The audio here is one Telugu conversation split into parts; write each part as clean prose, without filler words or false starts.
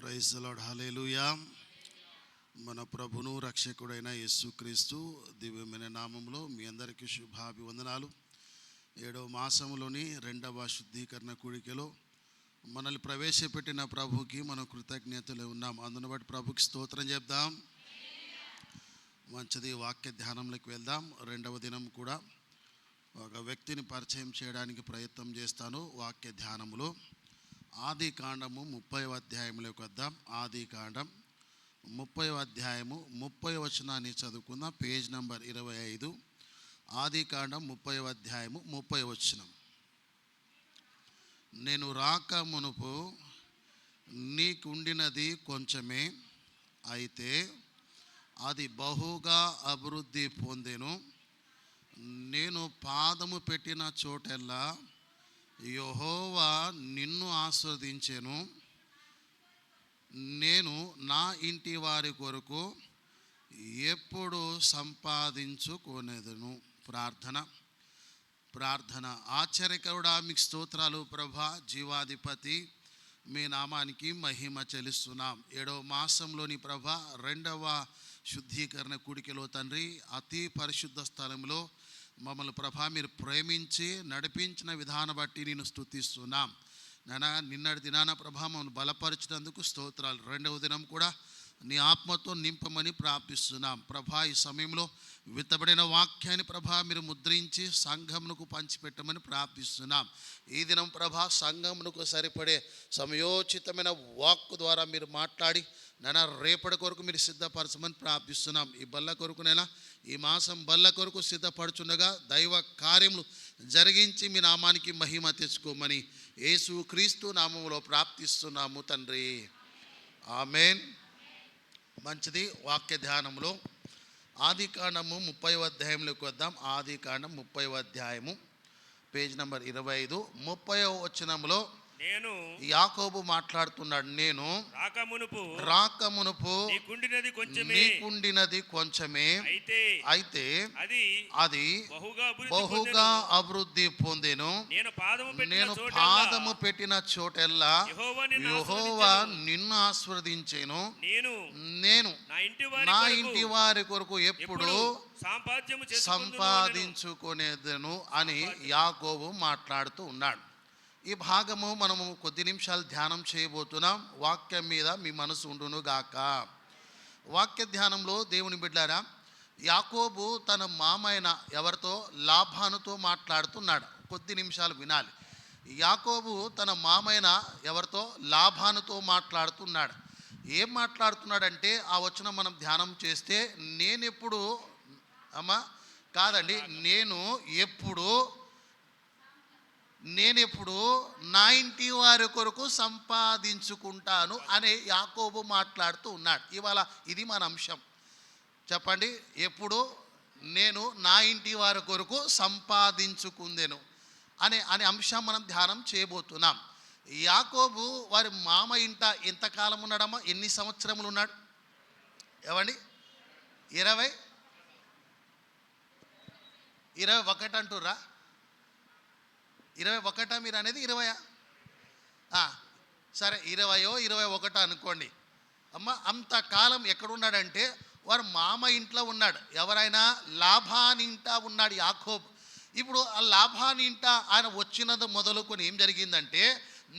ప్రైజ్ ది లార్డ్, హల్లెలూయా. మన ప్రభును రక్షకుడైన యేసుక్రీస్తు దివ్యమైన నామంలో మీ అందరికీ శుభాభివందనాలు. 7వ మాసంలోని 2వ శుద్ధీకరణ కూడికలో మనల్ని ప్రవేశపెట్టిన ప్రభుకి మనం కృతజ్ఞతలు ఉన్నాం. అందును బట్టి ప్రభుకి స్తోత్రం చెప్దాం. మంచిది, వాక్య ధ్యానంలోకి వెళ్దాం. 2వ దినం కూడా ఒక వ్యక్తిని పరిచయం చేయడానికి ప్రయత్నం చేస్తాను. వాక్య ధ్యానములో ఆది కాండము 30వ అధ్యాయంలోకి వద్దాం. ఆది కాండం 30వ అధ్యాయము 30వ వచనాన్ని చదువుకుందాం. Page number 25. ఆది కాండం 30వ అధ్యాయము 30వ వచనం. నేను రాక మునుపు నీకుండినది కొంచెమే, అయితే అది బహుగా అభివృద్ధి పొందెను. నేను పాదము పెట్టిన చోటెల్లా యెహోవా నిన్ను ఆశీర్వదించెను. నేను నా ఇంటి వారి కొరకు ఎప్పుడు సంపాదించుకొనేదను. ప్రార్థన. ఆశ్చర్యకరుడా, మీకు స్తోత్రాలు ప్రభా. జీవాధిపతి, మీ నామానికి మహిమ చెల్లిస్తున్నాం. 7వ మాసంలోని ప్రభా 2వ శుద్ధీకరణ కూడికలో తండ్రి, అతి పరిశుద్ధ స్థలంలో మమ్మల్ని ప్రభా మీరు ప్రేమించి నడిపించిన విధానం బట్టి నేను స్తుతిస్తున్నాం. నిన్నటి దినాన ప్రభా మమ్మల్ని బలపరిచినందుకు స్తోత్రాలు. 2వ దినం కూడా నీ ఆత్మతో నింపమని ప్రార్థిస్తున్నాం ప్రభా. ఈ సమయంలో విత్తబడిన వాక్యాన్ని ప్రభా మీరు ముద్రించి సంఘమునకు పంచిపెట్టమని ప్రార్థిస్తున్నాం. ఈ దినం ప్రభా సంఘమునకు సరిపడే సమయోచితమైన వాక్కు ద్వారా మీరు మాట్లాడి రేపటి కొరకు మీరు సిద్ధపరచమని ప్రార్థిస్తున్నాం. ఈ బల్ల కొరకునైనా ఈ మాసం బల్ల కొరకు సిద్ధపడుచుండగా దైవ కార్యములు జరిగించి మీ నామానికి మహిమ తెచ్చుకోమని యేసు క్రీస్తు నామములో ప్రార్థిస్తున్నాము తండ్రి, ఆమేన్. మంచిది, వాక్య ధ్యానంలో ఆది కాండము 30వ అధ్యాయంలోకి వద్దాం. ఆది కాండం 30వ అధ్యాయము పేజ్ నంబర్ 25. 30వ వచనంలో నేను యాకోబు మాట్లాడుతున్నాడు. నేను రాకమునుపు నీకుండినది కొంచెమే, అయితే అది బహుగా అభివృద్ధి పొందెను. నేను పాదము పెట్టిన చోటెల్లా యెహోవా నిన్ను ఆశీర్వదించెను. నేను నా ఇంటి వారి కొరకు ఎప్పుడు సంపాదించుకునేదను అని యాకోబు మాట్లాడుతూ ఉన్నాడు. ఈ భాగము మనము కొద్ది నిమిషాలు ధ్యానం చేయబోతున్నాం. వాక్యం మీద మీ మనసు ఉండును గాక. వాక్య ధ్యానంలో దేవుని బిడ్డారా, యాకోబు తన మామైన ఎవరితో, లాబానుతో మాట్లాడుతున్నాడు. కొద్ది నిమిషాలు వినాలి. యాకోబు తన మామైన ఎవరితో, లాబానుతో మాట్లాడుతున్నాడు. ఏం మాట్లాడుతున్నాడంటే ఆ వచనం మనం ధ్యానం చేస్తే, నేనెప్పుడు నేనెప్పుడు నా ఇంటి వారి కొరకు సంపాదించుకుంటాను అని యాకోబు మాట్లాడుతూ ఉన్నాడు. ఇవాళ ఇది మన అంశం. చెప్పండి, ఎప్పుడు నేను నా ఇంటి వారి కొరకు సంపాదించుకుందెను అనే అంశం మనం ధ్యానం చేయబోతున్నాం. యాకోబు వారి మామ ఇంట ఎంతకాలం ఉన్నాడమ్మా? ఎన్ని సంవత్సరములు ఉన్నాడు? ఏమండి? 21 అంటుర్రా? 21 మీరు అనేది 20? సరే, 20 21 అనుకోండి అమ్మ. అంతకాలం ఎక్కడున్నాడంటే వారు మామ ఇంట్లో ఉన్నాడు. ఎవరైనా లాబాని ఇంట ఉన్నాడు యాకోబు. ఇప్పుడు ఆ లాబాని ఇంట ఆయన వచ్చినది మొదలుకొని ఏం జరిగిందంటే,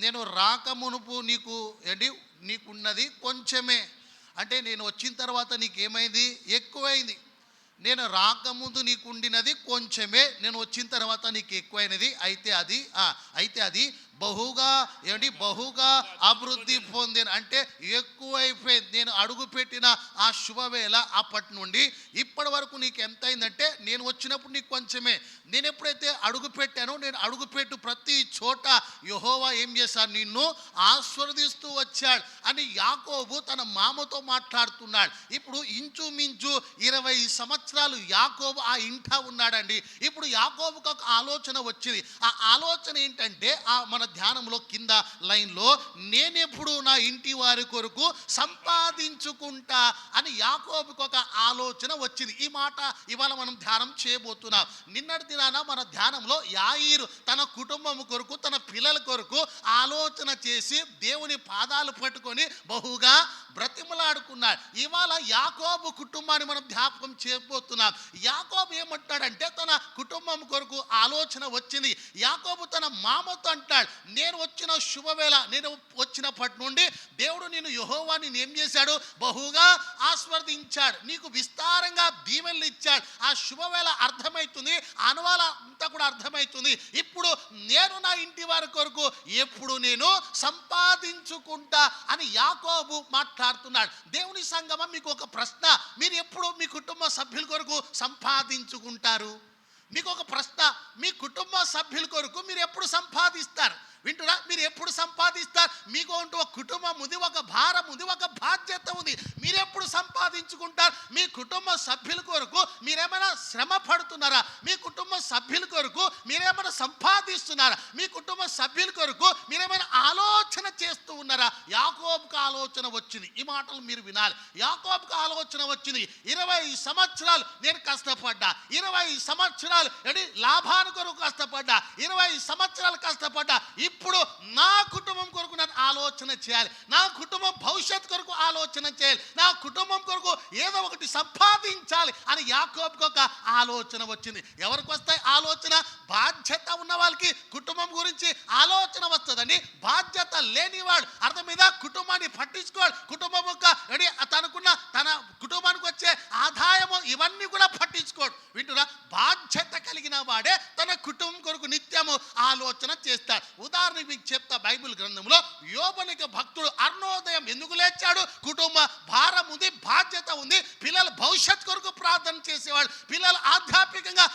నేను రాకమునుపు నీకున్నది కొంచెమే, అంటే నేను వచ్చిన తర్వాత నీకేమైంది? ఎక్కువైంది. నేను రాకముందు నీకుండినది కొంచెమే, నేను వచ్చిన తర్వాత నీకు ఎక్కువైనది. అయితే అది బహుగా అభివృద్ధి పొందిన, అంటే ఎక్కువైపోయింది. నేను అడుగుపెట్టిన ఆ శుభవేళ అప్పటి నుండి ఇప్పటి వరకు నీకు ఎంత అయిందంటే, నేను వచ్చినప్పుడు నీకు కొంచెమే. నేను ఎప్పుడైతే అడుగుపెట్టానో, నేను అడుగుపెట్టు ప్రతి చోట యెహోవా ఏం చేశాడు? నిన్ను ఆశీర్వదిస్తూ వచ్చాడు అని యాకోబు తన మామతో మాట్లాడుతున్నాడు. ఇప్పుడు ఇంచుమించు 20 సంవత్సరాలు యాకోబు ఆ ఇంట ఉన్నాడండి. ఇప్పుడు యాకోబుకు ఒక ఆలోచన వచ్చింది. ఆ ఆలోచన ఏంటంటే, మన ధ్యానంలో కింద లైన్లో, నేనెప్పుడు నా ఇంటి వారి కొరకు సంపాదించుకుంటా అని యాకోబుకు ఒక ఆలోచన వచ్చింది. ఈ మాట ఇవాళ మనం ధ్యానం చేయబోతున్నాం. నిన్నటి దినాన మన ధ్యానంలో యాయీరు తన కుటుంబం కొరకు, తన పిల్లల కొరకు ఆలోచన చేసి దేవుని పాదాలు పట్టుకొని పట్టుకొని బహుగా బ్రతిమలాడుకున్నాడు. ఇవాళ యాకోబు కుటుంబాన్ని మనం జ్ఞాపకం చేయబోతున్నాం. యాకోబు ఏమంటాడంటే తన కుటుంబం కొరకు ఆలోచన వచ్చింది. యాకోబు తన మామతో అంటాడు, నేను వచ్చిన శుభవేళ, నేను వచ్చినప్పటి నుండి దేవుడు నేను యెహోవాని ఏం చేశాడు, బహుగా ఆస్వాదించాడు, నీకు విస్తారంగా దీవెనలు ఇచ్చాడు. ఆ శుభవేళ అర్థమవుతుంది, అనువాల అంతా కూడా అర్థమవుతుంది. ఇప్పుడు నేను నా ఇంటి వారి కొరకు ఎప్పుడు నేను సంపాదించుకుంటా అని యాకోబు మాట్లాడుతున్నాడు. దేవుని సంగమం, మీకు ఒక ప్రశ్న, మీరు ఎప్పుడు మీ కుటుంబ సభ్యుల కొరకు సంపాదించుకుంటారు? మీకు ఒక ప్రశ్న, మీ కుటుంబ సభ్యుల కొరకు మీరు ఎప్పుడు సంపాదిస్తారు? వింటున్నా, మీరు ఎప్పుడు సంపాదిస్తారు? మీకు అంటూ ఒక కుటుంబం ఉంది, ఒక భారం ఉంది, ఒక బాధ్యత ఉంది. మీరు ఎప్పుడు సంపాదించుకుంటారు? మీ కుటుంబ సభ్యుల కొరకు మీరేమైనా శ్రమ పడుతున్నారా? మీ కుటుంబ సభ్యుల కొరకు మీరేమైనా సంపాదిస్తున్నారా? మీ కుటుంబ సభ్యుల కొరకు మీరేమైనా ఆలోచన చేస్తూ ఉన్నారా? యాకోబుకు ఆలోచన వచ్చింది. ఈ మాటలు మీరు వినాలి. యాకోబుకు ఆలోచన వచ్చింది, 20 సంవత్సరాలు నేను కష్టపడ్డా, 20 సంవత్సరాలు లాభాను కొరకు కష్టపడ్డా, 20 సంవత్సరాలు కష్టపడ్డా, ఇప్పుడు నా కుటుంబం కొరకు నేను ఆలోచన చేయాలి, నా కుటుంబం భవిష్యత్ కొరకు ఆలోచన చేయాలి, నా కుటుంబం కొరకు ఏదో ఒకటి సంపాదించాలి అని యాకోబుకు ఒక ఆలోచన వచ్చింది. ఎవరికి వస్తాయి ఆలోచన? బాధ్యత ఉన్న వాళ్ళకి కుటుంబం గురించి ఆలోచన వస్తుందండి. బాధ్యత లేనివాడు అర్థం మీద కుటుంబాన్ని పట్టించుకోడు, కుటుంబం యొక్క తనకున్న తన కుటుంబానికి వచ్చే ఆదాయము ఇవన్నీ కూడా పట్టించుకోడు. వింటున్నా, బాధ్యత కలిగిన వాడే తన కుటుంబం కొరకు నిత్యము ఆలోచన చేస్తాడు. ఉదాహరణకి మీకు చెప్తా, బైబిల్ గ్రంథంలో యోబునికి భక్తుడు అరుణోదయం ఎందుకు లేచాడు? కుటుంబ భారం ఉంది, బాధ్యత ఉంది, పిల్లల భవిష్యత్ కొరకు ప్రార్థన చేసేవాడు, పిల్లలు ఆధ్యాత్మికంగా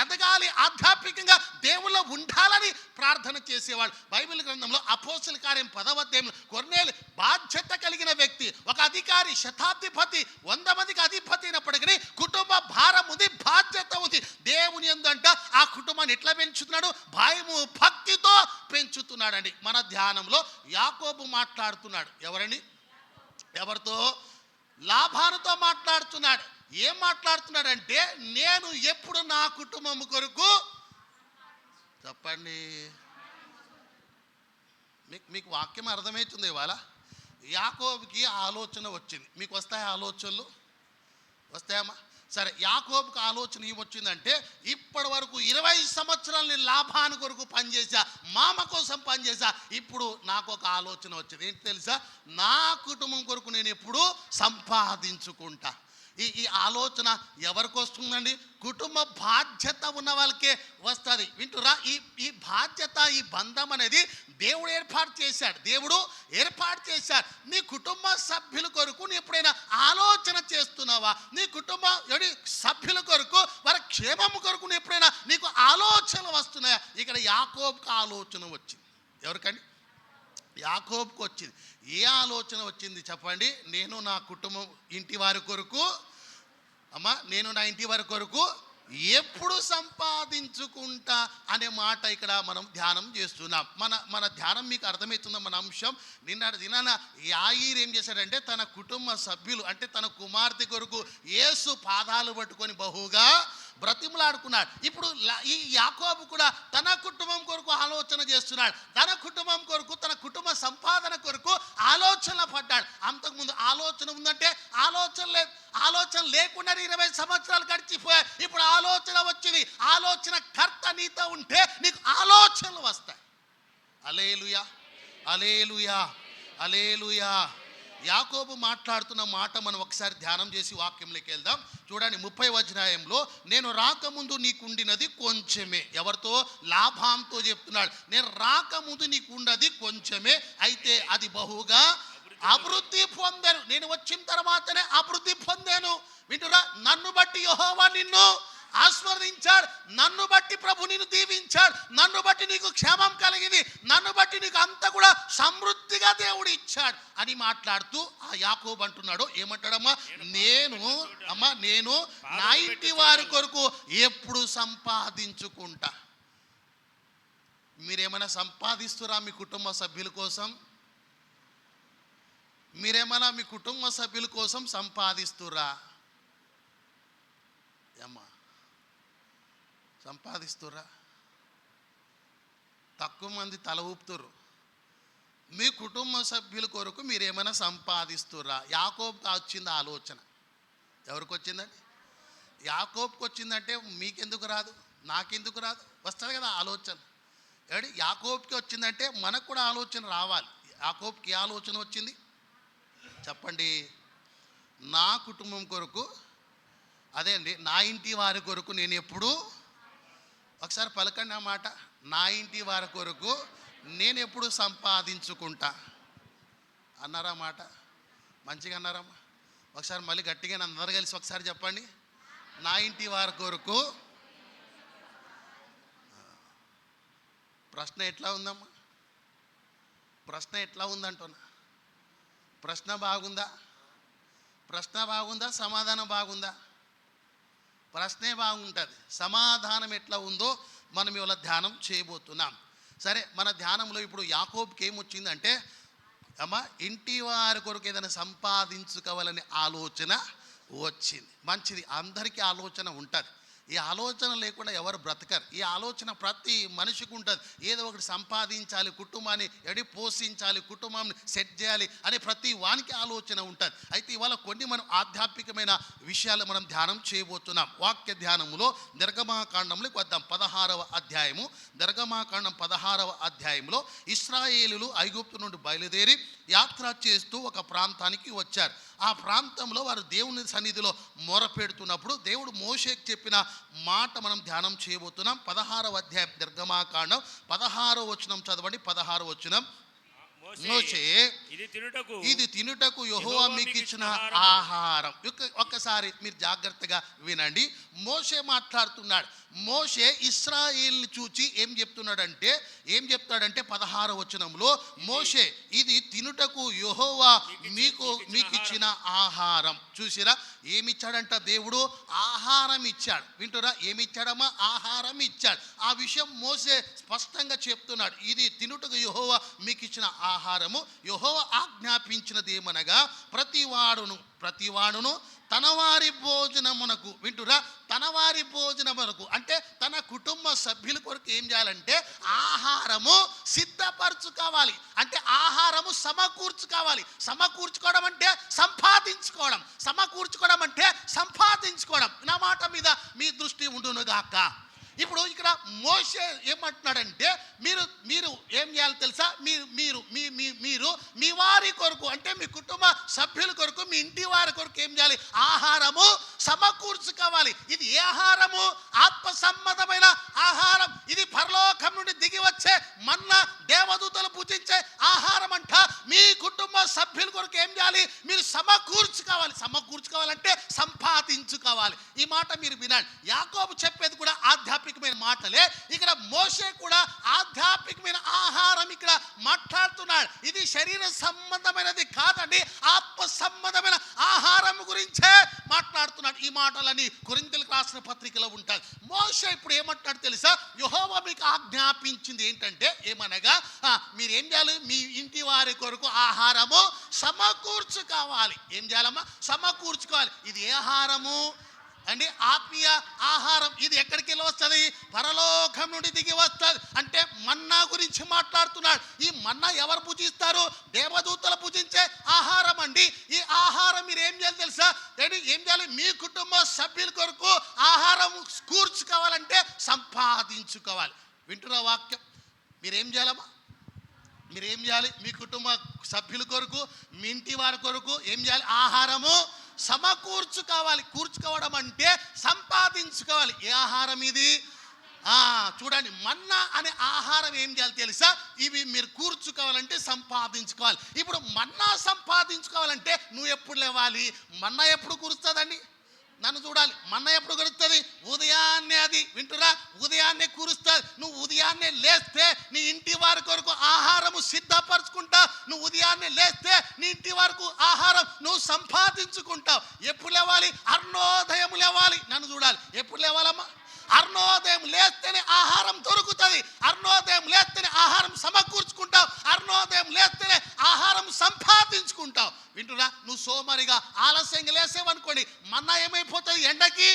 ఎదగాలి, ఆధ్యాత్మికంగా దేవుళ్ళో ఉండాలని ప్రార్థన చేసేవాడు. బైబిల్ గ్రంథంలో అపోస్తల కార్యం 10వ అధ్యాయంలో కొర్నేలి బాధ్యత కలిగిన వ్యక్తి, ఒక అధికారి, శతాధిపతి, 100 మందికి అధిపతి అయినప్పటికీ కుటుంబ భారం ఉంది, బాధ్యత ఉంది. దేవుని యందంట ఆ కుటుంబాన్ని ఎట్లా పెంచుతున్నాడు? భయము భక్తితో పెంచుతున్నాడండి. మన ధ్యానంలో యాకోబు మాట్లాడుతున్నాడు. ఎవరితో? లాభానుతో మాట్లాడుతున్నాడు. ఏం మాట్లాడుతున్నాడంటే, నేను ఎప్పుడు నా కుటుంబం కొరకు, చెప్పండి, మీకు వాక్యం అర్థమవుతుంది. ఇవాళ యాకోబుకి ఆలోచన వచ్చింది. మీకు వస్తాయి ఆలోచనలు? వస్తాయమ్మా? సరే, యాకోబుకు ఆలోచన ఏమొచ్చిందంటే, ఇప్పటి వరకు 20 సంవత్సరాలు నేను లాభాను కొరకు పనిచేసా, మామ కోసం పనిచేసా, ఇప్పుడు నాకు ఒక ఆలోచన వచ్చింది. ఏంటి తెలుసా? నా కుటుంబం కొరకు నేను ఎప్పుడు సంపాదించుకుంటా. ఈ ఆలోచన ఎవరికి వస్తుందండి? కుటుంబ బాధ్యత ఉన్న వాళ్ళకే వస్తుంది. వింటురా, ఈ బాధ్యత, ఈ బంధం అనేది దేవుడు ఏర్పాటు చేశాడు. నీ కుటుంబ సభ్యుల కొరకు నీ ఎప్పుడైనా ఆలోచన చేస్తున్నావా? నీ కుటుంబ సభ్యుల కొరకు, వారి క్షేమం కొరకు నీ ఎప్పుడైనా నీకు ఆలోచనలు వస్తున్నాయా? ఇక్కడ యాకోబుకు ఆలోచన వచ్చింది. ఎవరికండి? యాకోబుకు వచ్చింది. ఏ ఆలోచన వచ్చింది చెప్పండి? నేను నా కుటుంబం, ఇంటి వారి కొరకు, నేను నా ఇంటి వారి కొరకు ఎప్పుడు సంపాదించుకుంటా అనే మాట ఇక్కడ మనం ధ్యానం చేస్తున్నాం. మన ధ్యానం మీకు అర్థమవుతుందా? మన అంశం నిన్న దినాన యాయీర్ ఏం చేశాడంటే, తన కుటుంబ సభ్యులు అంటే తన కుమార్తె కొరకు యేసు పాదాలు పట్టుకొని బహుగా బ్రతిమలాడుకున్నాడు. ఇప్పుడు ఈ యాకోబు కూడా తన కుటుంబం కొరకు ఆలోచన చేస్తున్నాడు. తన కుటుంబం కొరకు, తన కుటుంబ సంపాదన కొరకు ఆలోచన పడ్డాడు. అంతకుముందు ఆలోచన ఉందంటే ఆలోచన లేకుండా 20 సంవత్సరాలు గడిచిపోయాయి. ఇప్పుడు ఆలోచన వచ్చింది. ఆలోచన కర్త నీతో ఉంటే నీకు ఆలోచనలు వస్తాయి. హల్లెలూయా, హల్లెలూయా, హల్లెలూయా. యాకోబు మాట్లాడుతున్న మాట మనం ఒకసారి ధ్యానం చేసి వాక్యంలోకి వెళ్దాం. చూడండి, 30వ అధ్యాయంలో, నేను రాకముందు నీకుండినది కొంచెమే. ఎవరితో? లాభాంతో చెప్తున్నాడు. నేను రాకముందు నీకుండది కొంచెమే, అయితే అది బహుగా అభివృద్ధి పొందాను. నేను వచ్చిన తర్వాతనే అభివృద్ధి పొందాను. వింటురా, నన్ను బట్టి యెహోవా నిన్ను ఆశీర్వదించాడు, నన్ను బట్టి ప్రభు నిన్ను దీవించాడు, నన్ను బట్టి నీకు క్షేమం కలిగింది, నన్ను బట్టి నీకు అంతా కూడా సమృద్ధిగా దేవుడు ఇచ్చాడు అని మాట్లాడుతూ ఆ యాకోబు అంటున్నాడు. ఏమంటాడమ్మా? నేను నా ఇంటి వారి కొరకు ఎప్పుడు సంపాదించుకుంటా. మీరేమైనా సంపాదిస్తురా మీ కుటుంబ సభ్యుల కోసం? మీరేమైనా మీ కుటుంబ సభ్యుల కోసం సంపాదిస్తురా? అమ్మా, సంపాదిస్తురా? తక్కువ మంది తల ఊపుతురు. మీ కుటుంబ సభ్యుల కొరకు మీరు ఏమైనా సంపాదిస్తురా? యాకోబుకి వచ్చింది ఆలోచన. ఎవరికి వచ్చిందండి? యాకోబుకి వచ్చిందంటే మీకెందుకు రాదు, నాకెందుకు రాదు? వస్తుంది కదా ఆలోచన. ఏడి యాకోబుకి వచ్చిందంటే మనకు కూడా ఆలోచన రావాలి. యాకోబుకి ఆలోచన వచ్చింది చెప్పండి? నా కుటుంబం కొరకు, అదే అండి, నా ఇంటి వారి కొరకు నేను ఎప్పుడు, ఒకసారి పలకండి ఆ మాట, నా ఇంటి వారి కొరకు నేను ఎప్పుడు సంపాదించుకుంటా అన్నారా మాట? మంచిగా అన్నారమ్మా. ఒకసారి మళ్ళీ గట్టిగా అందరు కలిసి ఒకసారి చెప్పండి, నా ఇంటి వారి కొరకు. ప్రశ్న ఎట్లా ఉందమ్మా? ప్రశ్న ఎట్లా ఉందంటున్నా? ప్రశ్న బాగుందా? ప్రశ్న బాగుందా? సమాధానం బాగుందా? ప్రశ్నే బాగుంటుంది. సమాధానం ఎట్లా ఉందో మనం ఇవాళ ధ్యానం చేయబోతున్నాం. సరే, మన ధ్యానంలో ఇప్పుడు యాకోబుకి ఏమొచ్చిందంటే, అమ్మా ఇంటి వారి కొరకు ఏదైనా సంపాదించుకోవాలని ఆలోచన వచ్చింది. మంచిది, అందరికీ ఆలోచన ఉంటుంది. ఈ ఆలోచన లేకుండా ఎవరు బ్రతకరు. ఈ ఆలోచన ప్రతి మనిషికి ఉంటుంది. ఏదో ఒకటి సంపాదించాలి, కుటుంబాన్ని పోషించాలి, కుటుంబాన్ని సెట్ చేయాలి అని ప్రతి వానికి ఆలోచన ఉంటుంది. అయితే ఇవాళ కొన్ని మనం ఆధ్యాత్మికమైన విషయాలు మనం ధ్యానం చేయబోతున్నాం. వాక్య ధ్యానంలో నిర్గమాకాండంలోకి వద్దాం. 16వ అధ్యాయము. నిర్గమాకాండం 16వ అధ్యాయంలో ఇశ్రాయేలులు ఐగుప్తు నుండి బయలుదేరి యాత్ర చేస్తూ ఒక ప్రాంతానికి వచ్చారు. ఆ ప్రాంతంలో వారు దేవుని సన్నిధిలో మొరపెడుతున్నప్పుడు దేవుడు మోషేకి చెప్పిన మాట మనం ధ్యానం చేయబోతున్నాం. 16వ అధ్యాయం నిర్గమాకాండం 16వ వచనం చదవండి. 16వ వచనం. మోషే ఇది తినుటకు యెహోవా మీకు ఇచ్చిన ఆహారం. ఒక్కసారి మీరు జాగ్రత్తగా వినండి. మోషే మాట్లాడుతున్నాడు. మోషే ఇశ్రాయేల్ని చూచి ఏం చెప్తాడంటే 16వ వచనంలో మోషే ఇది తినుటకు యెహోవా మీకు ఇచ్చిన ఆహారం. చూసిరా, ఏమిచ్చాడంట దేవుడు? ఆహారం ఇచ్చాడు. వింటురా, ఏమిచ్చాడమ్మా? ఆహారం ఇచ్చాడు. ఆ విషయం మోషే స్పష్టంగా చెప్తున్నాడు. ఇది తినుటకు యెహోవా మీకు ఇచ్చిన ఆహారము. యెహోవా ఆజ్ఞాపించినది ఏమనగా ప్రతివాడును తన వారి భోజనమునకు, వింటురా, తన వారి భోజనమునకు అంటే తన కుటుంబ సభ్యుల కొరకు ఏం చేయాలంటే ఆహారము సిద్ధపరచుకోవాలి. అంటే ఆహారము సమకూర్చుకోవాలి. సమకూర్చుకోవడం అంటే సంపాదించుకోవడం. సమకూర్చుకోవడం అంటే సంపాదించుకోవడం. నా మాట మీద మీ దృష్టి ఉండునుగాక. ఇప్పుడు ఇక్కడ మోషే ఏమంటున్నాడంటే మీరు ఏం చేయాలి తెలుసా? మీరు మీ వారి కొరకు అంటే మీ కుటుంబ సభ్యుల కొరకు, మీ ఇంటి వారి కొరకు ఏం చేయాలి? ఆహారము సమకూర్చుకోవాలి. ఇది ఏ ఆహారము? ఆత్మ సంబంధమైన ఆహారం. ఇది పరలోకం నుండి దిగి వచ్చే మన్నా, దేవదూతలు పూజించే ఆహారం అంట. మీ కుటుంబ సభ్యుల కొరకు ఏం చేయాలి? మీరు సమకూర్చుకోవాలి. సమకూర్చుకోవాలంటే సంపాదించుకోవాలి. ఈ మాట మీరు వినండి. యాకోబు చెప్పేది కూడా ఆధ్యాత్మికమైన మాటలే. ఇక్కడ మోషే కూడా ఆధ్యాత్మికమైన ఆహారం ఇక్కడ మాట్లాడుతున్నాడు. ఇది శరీర సంబంధమైనది కాదండి, ఆత్మ సంబంధమైన ఆహారం గురించే మాట్లాడుతున్నాడు. ఈ మాటలని కొరింథీయులకు రాసిన పత్రికలో ఉంటాయి. మోషే ఇప్పుడు ఏమంటాడు తెలుసా? యెహోవా మీకు ఆజ్ఞాపించింది ఏంటంటే, ఏమనగా మీరేం చేయాలి? మీ ఇంటి వారి కొరకు ఆహారము సమకూర్చుకోవాలి. ఏం చేయాలమ్మా? సమకూర్చుకోవాలి. ఇది ఏ ఆహారము అండి? ఆత్మీయ ఆహారం. ఇది ఎక్కడికి వెళ్ళి వస్తుంది? పరలోకం నుండి దిగి వస్తుంది. అంటే మన్నా గురించి మాట్లాడుతున్నాడు. ఈ మన్నా ఎవరు పూజిస్తారు? దేవదూతలు పూజించే ఆహారం అండి. ఈ ఆహారం మీరు ఏం చేయాలి తెలుసా? ఏం చేయాలి? మీ కుటుంబ సభ్యుల కొరకు ఆహారం కూర్చుకోవాలంటే సంపాదించుకోవాలి. వింటున్న వాక్యం. మీరేం చేయాలమ్మా? మీరేం చేయాలి? మీ కుటుంబ సభ్యుల కొరకు, మీ ఇంటి వారి కొరకు ఏం చేయాలి? ఆహారము సమకూర్చుకోవాలి. కూర్చుకోవడం అంటే సంపాదించుకోవాలి. ఏ ఆహారం ఇది? చూడండి, మన్నా అనే ఆహారం ఏం చేయాలి తెలుసా? ఇవి మీరు కూర్చుకోవాలంటే సంపాదించుకోవాలి. ఇప్పుడు మన్నా సంపాదించుకోవాలంటే నువ్వు ఎప్పుడు లేవాలి? మన్నా ఎప్పుడు కూరుస్తుందండి? నన్ను చూడాలి. మన్నా ఎప్పుడు కురుస్తుంది? ఉదయాన్నే. అది వింటురా, ఉదయాన్నే కురుస్తుంది. నువ్వు ఉదయాన్నే లేస్తే నీ ఇంటి వారి కొరకు ఆహారము సిద్ధపరచుకుంటావు. నువ్వు ఉదయాన్నే లేస్తే నీ ఇంటి వరకు ఆహారం నువ్వు సంపాదించుకుంటావు. ఎప్పుడు లేవాలి? అరుణోదయం లేవాలి. నన్ను చూడాలి. ఎప్పుడు లేవాలమ్మా? అరుణోదయం లేస్తేనే ఆహారం దొరుకుతుంది. అరుణోదయం లేస్తేనే ఆహారం సమకూర్చుకుంటావు. అరుణోదయం లేస్తేనే ఆహారం సంపాదించుకుంటావు. వింటున్నా, నువ్వు సోమరిగా ఆలస్యంగా లేసేవనుకోండి, మన్నా ఏమైపోతుంది? ఎండకి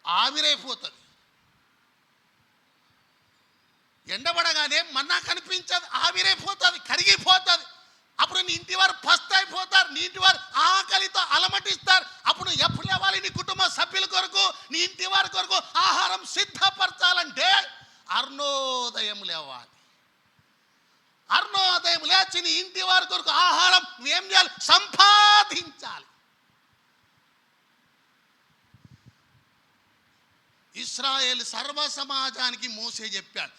ఆవిరైపోతుంది. ఎండబడగానే మన్నా కనిపించదు, ఆవిరైపోతుంది, కరిగిపోతుంది. అప్పుడు నీ ఇంటి వారు పస్తైపోతారు, నీ ఇంటి వారు ఆకలితో అలమటిస్తారు. అప్పుడు ఎప్పుడు లేవాలి? నీ కుటుంబ సభ్యుల కొరకు, నీ ఇంటి వారి కొరకు ఆహారం సిద్ధపరచాలంటే అరుణోదయం లేవాలి. అరుణోదయం లేచి నీ ఇంటి వారి కొరకు ఆహారం ఏం చేయాలి? సంపాదించాలి. ఇశ్రాయేలు సర్వ సమాజానికి మోసే చెప్పాడు,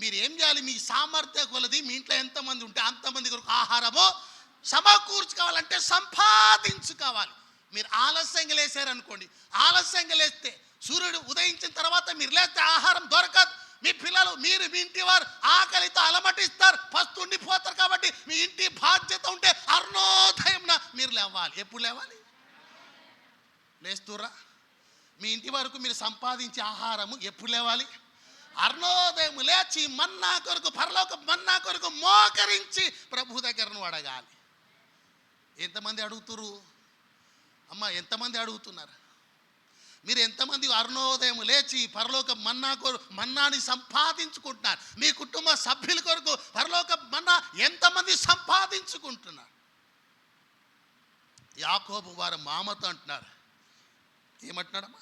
మీరు ఏం చేయాలి? మీ సామర్థ్య కొలది మీ ఇంట్లో ఎంతమంది ఉంటే అంతమంది కొరకు ఆహారము సమకూర్చుకోవాలంటే సంపాదించుకోవాలి. మీరు ఆలస్యంగా లేసారనుకోండి, ఆలస్యంగా లేస్తే సూర్యుడు ఉదయించిన తర్వాత మీరు లేస్తే ఆహారం దొరకదు. మీ పిల్లలు, మీరు, మీ ఇంటి వారు ఆకలితో అలమటిస్తారు, పస్తుండిపోతారు. కాబట్టి మీ ఇంటి బాధ్యత ఉంటే అరుణోదయం మీరు లేవాలి. ఎప్పుడు లేవాలి? లేస్తురా? మీ ఇంటి వరకు మీరు సంపాదించే ఆహారము ఎప్పుడు లేవాలి? అరుణోదయం లేచి మన్నా కొరకు, పరలోక మన్నా కొరకు మోకరించి ప్రభు దగ్గరను అడగాలి. ఎంతమంది అడుగుతురు అమ్మ? ఎంతమంది అడుగుతున్నారు? మీరు ఎంతమంది అరుణోదయం లేచి పరలోక మన్నాని సంపాదించుకుంటున్నారు? మీ కుటుంబ సభ్యుల కొరకు పరలోక మన్నా ఎంతమంది సంపాదించుకుంటున్నారు? యాకోబు వారి మామతో అంటున్నారు, ఏమంటున్నాడమ్మా?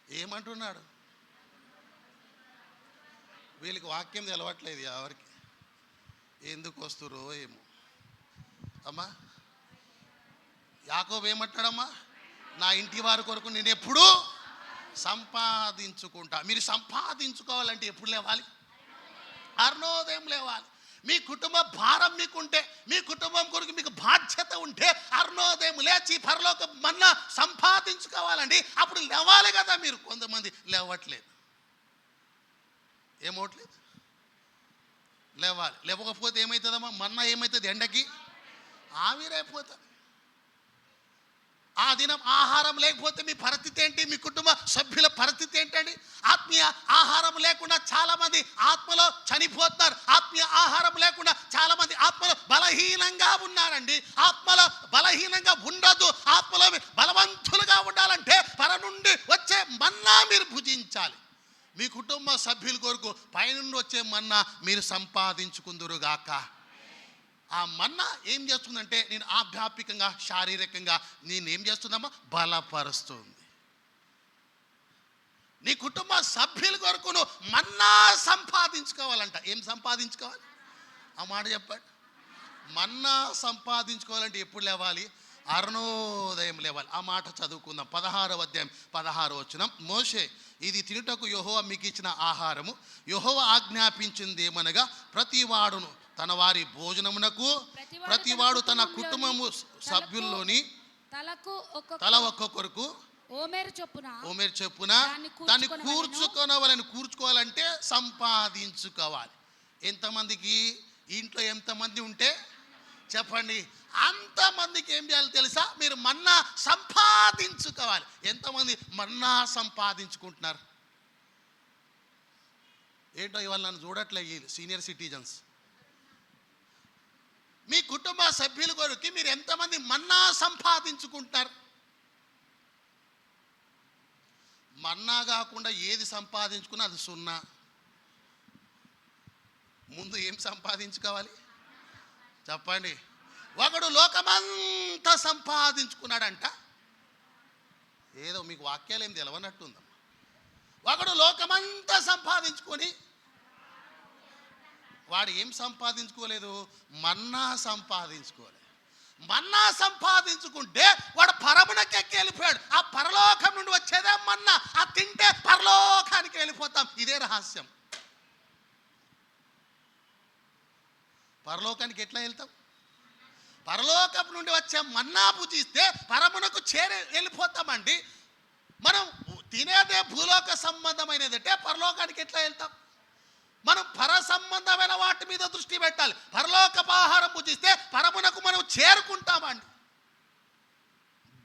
ఏమంటున్నాడు? వీళ్ళకి వాక్యం తెలవట్లేదు ఎవరికి, ఎందుకు వస్తురో ఏమో. అమ్మా యాకోబు ఏమంటాడమ్మా? నా ఇంటి వారి కొరకు నేను ఎప్పుడు సంపాదించుకుంటా. మీరు సంపాదించుకోవాలంటే ఎప్పుడు లేవాలి? అరుణోదయం లేవాలి. మీ కుటుంబ భారం మీకుంటే, మీ కుటుంబం కొరకు మీకు బాధ్యత ఉంటే అరుణోదయం లేచి పరలోక మన్నా సంపాదించుకోవాలండి. అప్పుడు లేవాలి కదా మీరు. కొంతమంది లేవట్లేదు, ఏమవట్లేదు, లేవాలి. లేవకపోతే ఏమవుతుందమ్మా? మన్నా ఏమవుతుంది? ఎండకి ఆవిరైపోతుంది. ఆ దినం ఆహారం లేకపోతే మీ పరిస్థితి ఏంటి? మీ కుటుంబ సభ్యుల పరిస్థితి ఏంటండి? ఆత్మీయ ఆహారం లేకుండా చాలా మంది ఆత్మలో చనిపోతున్నారు. ఆత్మీయ ఆహారం లేకుండా చాలా మంది ఆత్మలో బలహీనంగా ఉన్నారండి. ఆత్మలో బలహీనంగా ఉండదు. ఆత్మలో బలవంతులుగా ఉండాలంటే పర నుండి వచ్చే మన్నా మీరు భుజించాలి. మీ కుటుంబ సభ్యుల కొరకు పైనుండి వచ్చే మన్నా మీరు సంపాదించుకుందురుగాక. ఆ మన్నా ఏం చేస్తుందంటే నేను ఆధ్యాత్మికంగా, శారీరకంగా నేను ఏం చేస్తుందమ్మా? బలపరుస్తుంది. నీ కుటుంబ సభ్యుల కొరకు మన్నా సంపాదించుకోవాలంట. ఏం సంపాదించుకోవాలి? ఆ మాట చెప్పండి. మన్నా సంపాదించుకోవాలంటే ఎప్పుడు లేవాలి? అరుణోదయం లేవాలి. ఆ మాట చదువుకుందాం. 16వ అధ్యాయం 16వ వచనం. మోషే, ఇది తినుటకు యెహోవా మీకు ఇచ్చిన ఆహారము. యెహోవా ఆజ్ఞాపించింది ఏమనగా, ప్రతివాడును తన వారి భోజనమునకు, ప్రతివాడు తన కుటుంబము సభ్యుల్లోని తల ఒక్కొక్కరికి ఓమేరు చొప్పున దాన్ని కూర్చుకోవాలంటే సంపాదించుకోవాలి. ఎంతమందికి ఇంట్లో ఎంతమంది ఉంటే చెప్పండి, అంతమందికి ఏం చేయాలి తెలుసా? మీరు మన్నా సంపాదించుకోవాలి. ఎంతమంది మన్నా సంపాదించుకుంటున్నారు? ఏంటో ఇవాళ నన్ను చూడట్లేదు సీనియర్ సిటిజన్స్. మీ కుటుంబ సభ్యుల కొరకు మీరు ఎంతమంది మన్నా సంపాదించుకుంటారు? మన్నా కాకుండా ఏది సంపాదించుకున్నా అది సున్నా. ముందు ఏం సంపాదించుకోవాలి చెప్పండి. ఒకడు లోకమంతా సంపాదించుకున్నాడంట. ఏదో మీకు వాక్యాలు ఏం తెలవనట్టుందమ్మా. ఒకడు లోకమంతా సంపాదించుకొని వాడు ఏం సంపాదించుకోలేదు? మన్నా సంపాదించుకోలేదు. మన్నా సంపాదించుకుంటే వాడు పరమునకి ఎక్కి వెళ్ళిపోయాడు. ఆ పరలోకం నుండి వచ్చేదే మన్నా. ఆ తింటే పరలోకానికి వెళ్ళిపోతాం. ఇదే రహస్యం. పరలోకానికి ఎట్లా వెళ్తాం? పరలోకం నుండి వచ్చే మన్నా భుజిస్తే పరమునకు వెళ్ళిపోతామండి. మనం తినేదే భూలోక సంబంధమైనదంటే పరలోకానికి ఎట్లా వెళ్తాం? మనం పర సంబంధమైన వాటి మీద దృష్టి పెట్టాలి. పరలోకపు ఆహారం భుజిస్తే పరమునకు మనం చేరుకుంటామండి.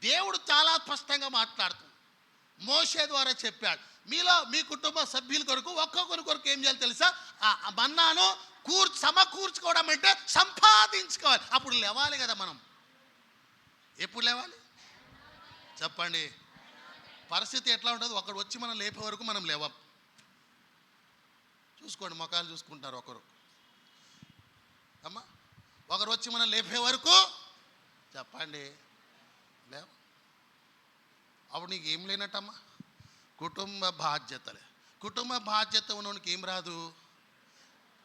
దేవుడు చాలా స్పష్టంగా మాట్లాడుతున్నాడు. మోషే ద్వారా చెప్పాడు, మీలో మీ కుటుంబ సభ్యుల కొరకు ఒక్కొక్కరి కొరకు ఏం చేయాలి తెలుసా? ఆ మన్నాను సమకూర్చుకోవడం అంటే సంపాదించుకోవాలి. అప్పుడు లేవాలి కదా మనం. ఎప్పుడు లేవాలి చెప్పండి? పరిస్థితి ఎట్లా ఉంటుంది? ఒకడు వచ్చి మనం లేపే వరకు మనం లేవం. చూసుకోండి, మొఖాలు చూసుకుంటారు ఒకరు. అమ్మా, ఒకరు వచ్చి మనం లేపే వరకు చెప్పండి లేవు. అప్పుడు నీకు ఏం లేనట్టమ్మా? కుటుంబ బాధ్యతలే. కుటుంబ బాధ్యత ఉన్నోనికి ఏం రాదు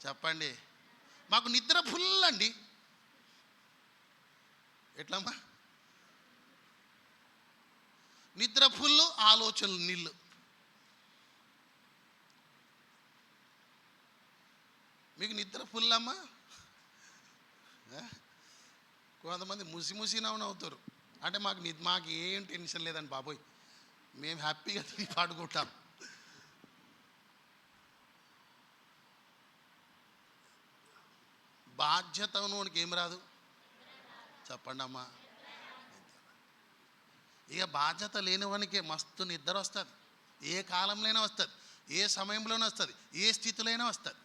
చెప్పండి? మాకు నిద్ర ఫుల్ అండి. ఎట్లమ్మా? నిద్ర ఫుల్, ఆలోచనలు నీళ్ళు. మీకు నిద్ర ఫుల్ అమ్మా? కొంతమంది ముసి నవ్వుతారు. అంటే మాకు ఏం టెన్షన్ లేదండి బాబోయ్, మేము హ్యాపీగా తిరిగి పాడుకుంటాం. బాధ్యత ఉన్నోనికి ఏం రాదు చెప్పండి అమ్మా? ఇక బాధ్యత లేనివానికి మస్తు నిద్ర వస్తుంది. ఏ కాలంలోనే వస్తుంది, ఏ సమయంలోనే వస్తుంది, ఏ స్థితిలోనే వస్తుంది.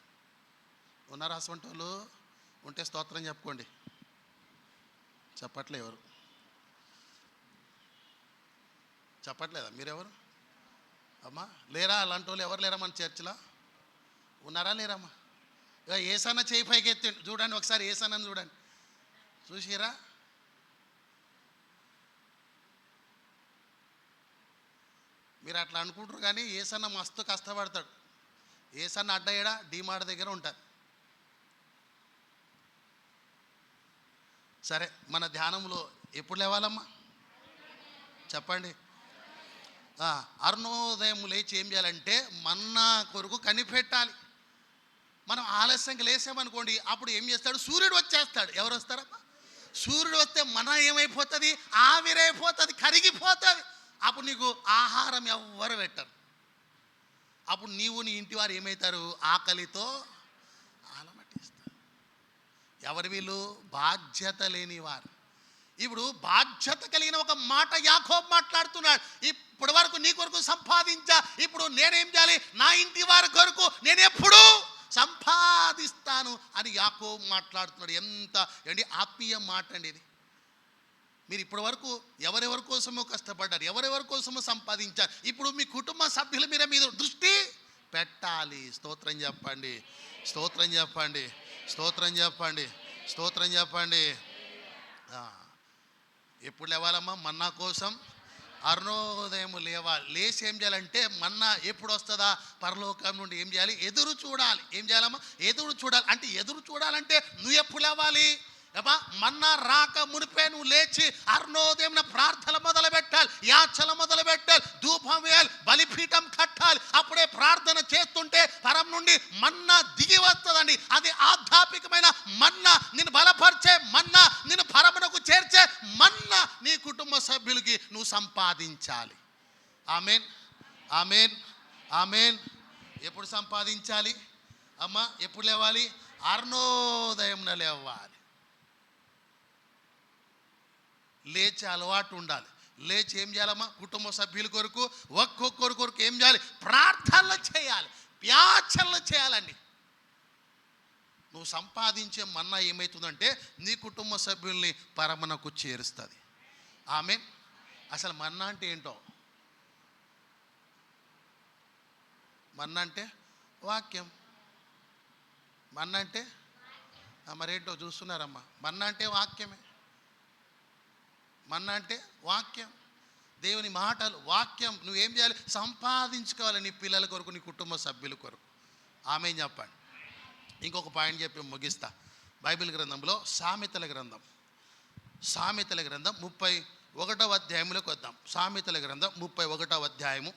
ఉన్నారా అసలు వాళ్ళు? ఉంటే స్తోత్రం చెప్పుకోండి. చెప్పట్లే ఎవరు? చెప్పట్లేదా మీరెవరు అమ్మా? లేరా అలాంటి వాళ్ళు? ఎవరు లేరా మన చర్చిలో? ఉన్నారా లేరమ్మా? ఇక ఏసన్న చేయి పైకి ఎత్తండి చూడండి ఒకసారి. ఏసన్నని చూడండి, చూసిరా? మీరు అట్లా అనుకుంటారు కానీ ఏసన్న మస్తు కష్టపడతాడు. ఏసన్న అడ్డయ్యడా డీమార్ట్ దగ్గర ఉంటారు. సరే, మన ధ్యానంలో ఎప్పుడు లేవాలమ్మా చెప్పండి? అరుణోదయం లేచి ఏం చేయాలంటే మన్నా కొరకు కనిపెట్టాలి. మనం ఆలస్యంగా లేసామనుకోండి, అప్పుడు ఏం చేస్తాడు? సూర్యుడు వచ్చేస్తాడు. ఎవరు వస్తారమ్మా? సూర్యుడు వస్తే మన ఏమైపోతుంది? ఆవిరైపోతుంది, కరిగిపోతుంది. అప్పుడు నీకు ఆహారం ఎవ్వరు పెట్టరు. అప్పుడు నీవు నీ ఇంటి వారు ఏమవుతారు? ఆకలితో ఆలమటిస్తారు. ఎవరు వీళ్ళు? బాధ్యత లేని వారు. ఇప్పుడు బాధ్యత కలిగిన ఒక మాట యాకోబు మాట్లాడుతున్నాడు. ఇప్పటి వరకు నీ కొరకు సంపాదించా, ఇప్పుడు నేనేం చేయాలి? నా ఇంటి వారి కొరకు నేను ఎప్పుడు సంపాదిస్తాను అని యాకోబు మాట్లాడుతున్నాడు. ఎంత ఆత్మీయ మాట అండి ఇది. మీరు ఇప్పటి వరకు ఎవరెవరి కోసమో కష్టపడ్డారు, ఎవరెవరి కోసమో సంపాదించారు. ఇప్పుడు మీ కుటుంబ సభ్యుల మీద దృష్టి పెట్టాలి. స్తోత్రం చెప్పండి, స్తోత్రం చెప్పండి, స్తోత్రం చెప్పండి, స్తోత్రం చెప్పండి. ఎప్పుడు లేవాలమ్మా? మన్నా కోసం అరుణోదయం లేవాలి. లేచి ఏం చేయాలంటే మన్నా ఎప్పుడు వస్తుందా పరలోకం నుండి ఏం చేయాలి? ఎదురు చూడాలి. ఏం చేయాలమ్మా? ఎదురు చూడాలి. అంటే ఎదురు చూడాలంటే నువ్వు ఎప్పుడు లేవాలి? మన్నా రాక మునిపే నువ్వు లేచి అరుణోదయం ప్రార్థన మొదలు పెట్టాలి, యాచన మొదలు పెట్టాలి, ధూపం వేయాలి, బలిపీఠం కట్టాలి. అప్పుడే ప్రార్థన చేస్తుంటే పరం నుండి మన్నా దిగి వస్తుందండి. అది ఆధ్యాత్మికమైన మన్నా, నిన్ను బలపరిచే మన్నా, నిన్ను పరమునకు చేర్చే మన్నా నీ కుటుంబ సభ్యులకి నువ్వు సంపాదించాలి. ఆమేన్, ఆమేన్, ఆమేన్. ఎప్పుడు సంపాదించాలి అమ్మా? ఎప్పుడు లేవాలి? అరుణోదయంన లేవాలి. లేచే అలవాటు ఉండాలి. లేచి ఏం చేయాలమ్మా? కుటుంబ సభ్యుల కొరకు, ఒక్కొక్కరి కొరకు ఏం చేయాలి? ప్రార్థనలు చేయాలి, యాచనలు చేయాలండి. నువ్వు సంపాదించే మన్నా ఏమవుతుందంటే నీ కుటుంబ సభ్యుల్ని పరమనకు చేరుస్తుంది. ఆమేన్. అసలు మన్నా అంటే ఏంటో? మన్నా అంటే వాక్యం. మన్నా అంటే మరేంటో చూస్తున్నారమ్మా? మన్నా అంటే వాక్యమే. మన్నా అంటే వాక్యం, దేవుని మాటలు, వాక్యం. నువ్వేం చేయాలి? సంపాదించుకోవాలి నీ పిల్లల కొరకు, నీ కుటుంబ సభ్యుల కొరకు. ఆమేన్ చెప్పండి. ఇంకొక పాయింట్ చెప్పి ముగిస్తా. బైబిల్ గ్రంథంలో సామెతల గ్రంథం 31వ అధ్యాయంలోకి వద్దాం. సామెతల గ్రంథం 31వ అధ్యాయము.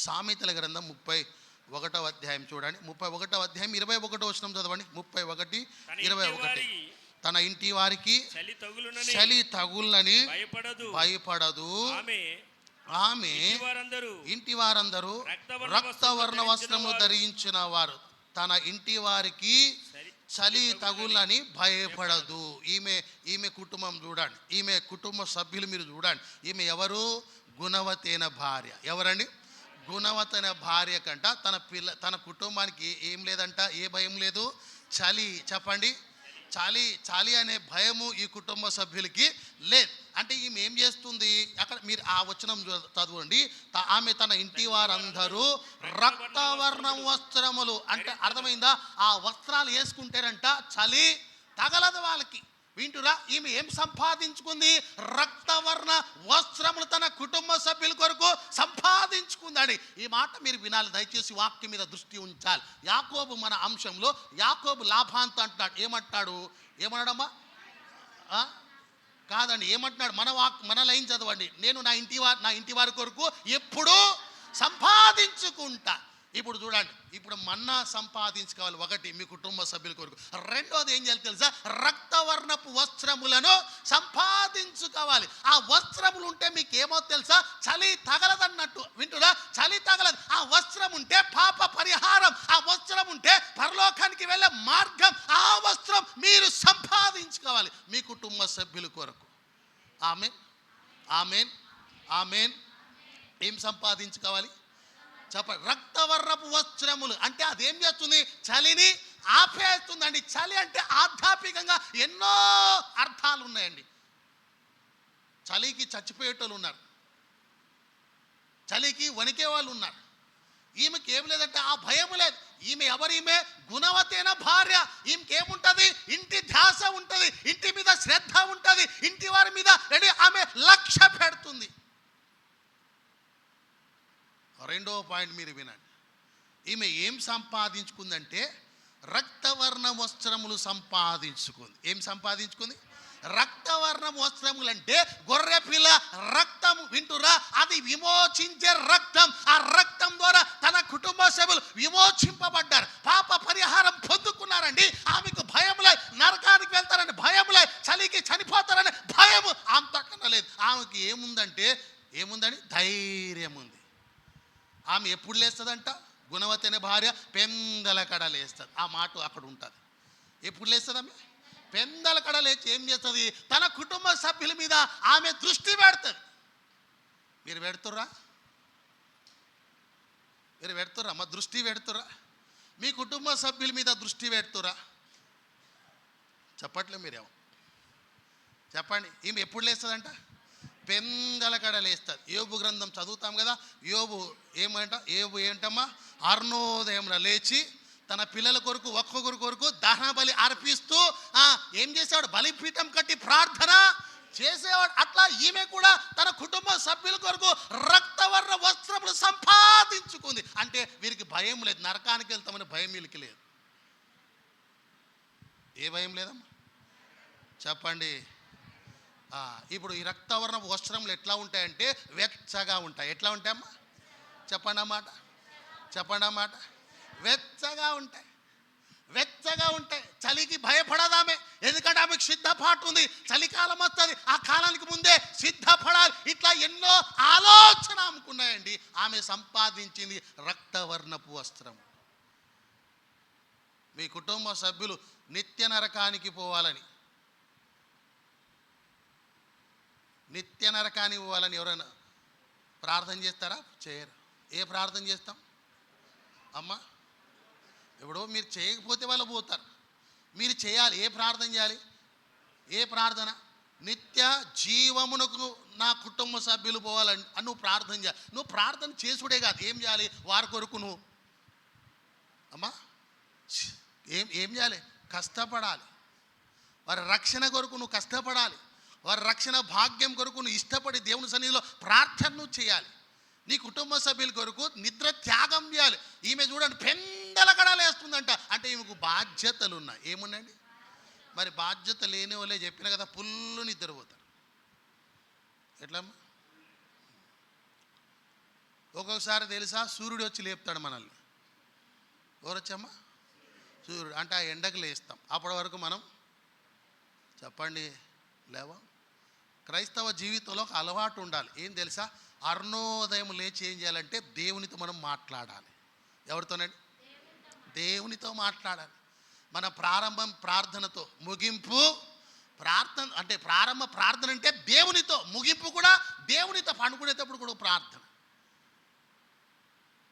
సామెతల గ్రంథం 31వ అధ్యాయం చూడండి. 31వ అధ్యాయం 21వ వచనం చదవండి. 31:21. తన ఇంటి వారికి చలి తగులని భయపడదు. ఆమె ఇంటి వారందరూ రక్తవర్ణ వస్త్రము ధరించిన వారు. తన ఇంటి వారికి చలి తగులని భయపడదు. ఈమె కుటుంబం చూడండి, ఈమె కుటుంబ సభ్యులు మీరు చూడండి. ఈమె ఎవరు? గుణవతైన భార్య. ఎవరండి? గుణవతైన భార్య కంట తన కుటుంబానికి ఏం లేదంట? ఏ భయం లేదు? చలి. చెప్పండి, చాలి చాలి అనే భయము ఈ కుటుంబ సభ్యులకి లేదు. అంటే ఈమె ఏం చేస్తుంది, అక్కడ మీరు ఆ వచనం చదవండి. ఆమె తన ఇంటి వారందరూ రక్తవర్ణం వస్త్రములు, అంటే అర్థమైందా, ఆ వస్త్రాలు వేసుకుంటారంట చలి తగలదు వాళ్ళకి. వింటురా, ఈమె ఏం సంపాదించుకుంది, రక్తవర్ణ వస్త్రములు తన కుటుంబ సభ్యుల కొరకు సంపాదించుకుందండి. ఈ మాట మీరు వినాలి, దయచేసి వాక్యం మీద దృష్టి ఉంచాలి. యాకోబు మన అంశంలో యాకోబు లాభాంత అంటున్నాడు. ఏమంటాడు, ఏమన్నాడమ్మా, కాదండి ఏమంటున్నాడు, మన లైన్ చదవండి. నేను నా ఇంటి వారి కొరకు ఎప్పుడూ సంపాదించుకుంటా. ఇప్పుడు చూడండి, ఇప్పుడు మన్నా సంపాదించుకోవాలి ఒకటి మీ కుటుంబ సభ్యుల కొరకు. రెండోది ఏం చేయాలి తెలుసా, రక్తవర్ణపు వస్త్రములను సంపాదించుకోవాలి. ఆ వస్త్రములు ఉంటే మీకు ఏమో తెలుసా, చలి తగలదన్నట్టు. వింటురా, చలి తగలదు. ఆ వస్త్రం ఉంటే పాప పరిహారం, ఆ వస్త్రం ఉంటే పరలోకానికి వెళ్ళే మార్గం. ఆ వస్త్రం మీరు సంపాదించుకోవాలి మీ కుటుంబ సభ్యుల కొరకు. ఆమేన్, ఆమేన్, ఆమేన్. ఏం సంపాదించుకోవాలి చెప్పండి, రక్తవర్ణపు వస్త్రములు. అంటే అదేం చేస్తుంది, చలిని ఆపేస్తుందండి. చలి అంటే ఆధ్యాత్మికంగా ఎన్నో అర్థాలు ఉన్నాయండి. చలికి చచ్చిపోయేటోళ్ళు ఉన్నారు, చలికి వణికే వాళ్ళు ఉన్నారు. ఈమెకి ఏం లేదంటే ఆ భయం లేదు. ఈమె ఎవరీమె, గుణవతైన భార్య. ఈమెకేముంటుంది, ఇంటి ధ్యాస ఉంటుంది, ఇంటి మీద శ్రద్ధ ఉంటుంది, ఇంటి వారి మీద ఆమె లక్ష్య పెడుతుంది. రెండవ పాయింట్ మీరు వినండి. ఈమె ఏం సంపాదించుకుందంటే రక్తవర్ణ వస్త్రములు సంపాదించుకుంది. ఏం సంపాదించుకుంది, రక్తవర్ణ వస్త్రములు. అంటే గొర్రె పిల్ల రక్తం. వింటురా, అది విమోచించే రక్తం. ఆ రక్తం ద్వారా తన కుటుంబ సభ్యులు విమోచింపబడ్డారు, పాప పరిహారం పొందుకున్నారండి. ఆమెకు భయం లేదు, నరకానికి వెళ్తారని భయం లేదు, చలికి చనిపోతారని భయం అంతకన్నా లేదు. ఆమెకి ఏముందంటే, ఏముందని ధైర్యం ఉంది. ఆమె ఎప్పుడు లేస్తుందంట, గుణవతైన భార్య పెందల కడ లేస్తుంది. ఆ మాట అక్కడ ఉంటుంది. ఎప్పుడు లేస్తుంది ఆమె, పెందల కడ లేచి ఏం చేస్తుంది, తన కుటుంబ సభ్యుల మీద ఆమె దృష్టి పెడుతుంది. మీరు పెడుతుర్రా, మీరు పెడుతుర్రా, మా దృష్టి పెడుతుర్రా, మీ కుటుంబ సభ్యుల మీద దృష్టి పెడుతుర్రా? చెప్పట్లే మీరేమో చెప్పండి. ఈమె ఎప్పుడు లేస్తుందంట, పెందల కడ లేస్తుంది. యోబు గ్రంథం చదువుతాం కదా, యోబు ఏంటమ్మా, అరుణోదయంలో లేచి తన పిల్లల కొరకు ఒక్కొక్కరి కొరకు దహన బలి అర్పిస్తూ ఏం చేసేవాడు, బలిపీఠం కట్టి ప్రార్థన చేసేవాడు. అట్లా ఈమె కూడా తన కుటుంబ సభ్యుల కొరకు రక్తవర్ణ వస్త్రములు సంపాదించుకుంది. అంటే వీరికి భయం లేదు, నరకానికి వెళ్తామని భయం వీరికి లేదు. ఏ భయం లేదమ్మా చెప్పండి. ఇప్పుడు ఈ రక్తవర్ణ వస్త్రములు ఎట్లా ఉంటాయంటే వెచ్చగా ఉంటాయి. ఎట్లా ఉంటాయమ్మా చెప్పండి అన్నమాట, చెప్పండి అన్నమాట. వెచ్చగా ఉంటాయి, వెచ్చగా ఉంటాయి. చలికి భయపడదామే, ఎందుకంటే ఆమెకు సిద్ధపాటు ఉంది. చలికాలం వస్తుంది, ఆ కాలానికి ముందే సిద్ధపడాలి. ఇట్లా ఎన్నో ఆలోచన ఆమెకున్నాయండి. ఆమె సంపాదించింది రక్తవర్ణపు వస్త్రం. మీ కుటుంబ సభ్యులు నిత్య నరకానికి పోవాలని, నిత్య నరకానికి పోవాలని ఎవరైనా ప్రార్థన చేస్తారా? చేయరు. ఏ ప్రార్థన చేస్తాం అమ్మా? ఇప్పుడు మీరు చేయకపోతే వాళ్ళు పోతారు, మీరు చేయాలి. ఏ ప్రార్థన చేయాలి, ఏ ప్రార్థన? నిత్య జీవమునకు నా కుటుంబ సభ్యులు పోవాలని నువ్వు ప్రార్థన చేయాలి. నువ్వు ప్రార్థన చేసుడే కాదు, ఏం చేయాలి, వారి కొరకు నువ్వు అమ్మా ఏం చేయాలి, కష్టపడాలి. వారి రక్షణ కొరకు నువ్వు కష్టపడాలి. వారి రక్షణ భాగ్యం కొరకు నువ్వు ఇష్టపడి దేవుని సన్నిధిలో ప్రార్థన నువ్వు చేయాలి. నీ కుటుంబ సభ్యుల కొరకు నిద్ర త్యాగం చేయాలి. ఈమె చూడండి పెందల కడాలు వేస్తుందంట. అంటే ఈమెకు బాధ్యతలు ఉన్నాయి. ఏమున్నాయండి మరి? బాధ్యత లేని వాళ్ళే చెప్పిన కదా, పుల్లు నిద్రపోతారు. ఎట్లా ఒక్కొక్కసారి తెలుసా, సూర్యుడు వచ్చి లేపుతాడు మనల్ని. ఎవరు వచ్చామ్మా? సూర్యుడు. అంటే ఆ ఎండకు లేస్తాం. అప్పటి వరకు మనం చెప్పండి లేవా? క్రైస్తవ జీవితంలో ఒక అలవాటు ఉండాలి. ఏం తెలుసా, అరుణోదయం లేచి ఏం చేయాలంటే దేవునితో మనం మాట్లాడాలి. ఎవరితోనండి? దేవునితో మాట్లాడాలి. మన ప్రారంభం ప్రార్థనతో, ముగింపు ప్రార్థన. అంటే ప్రారంభ ప్రార్థన అంటే దేవునితో, ముగింపు కూడా దేవునితో. పండుకునేటప్పుడు కూడా ప్రార్థన.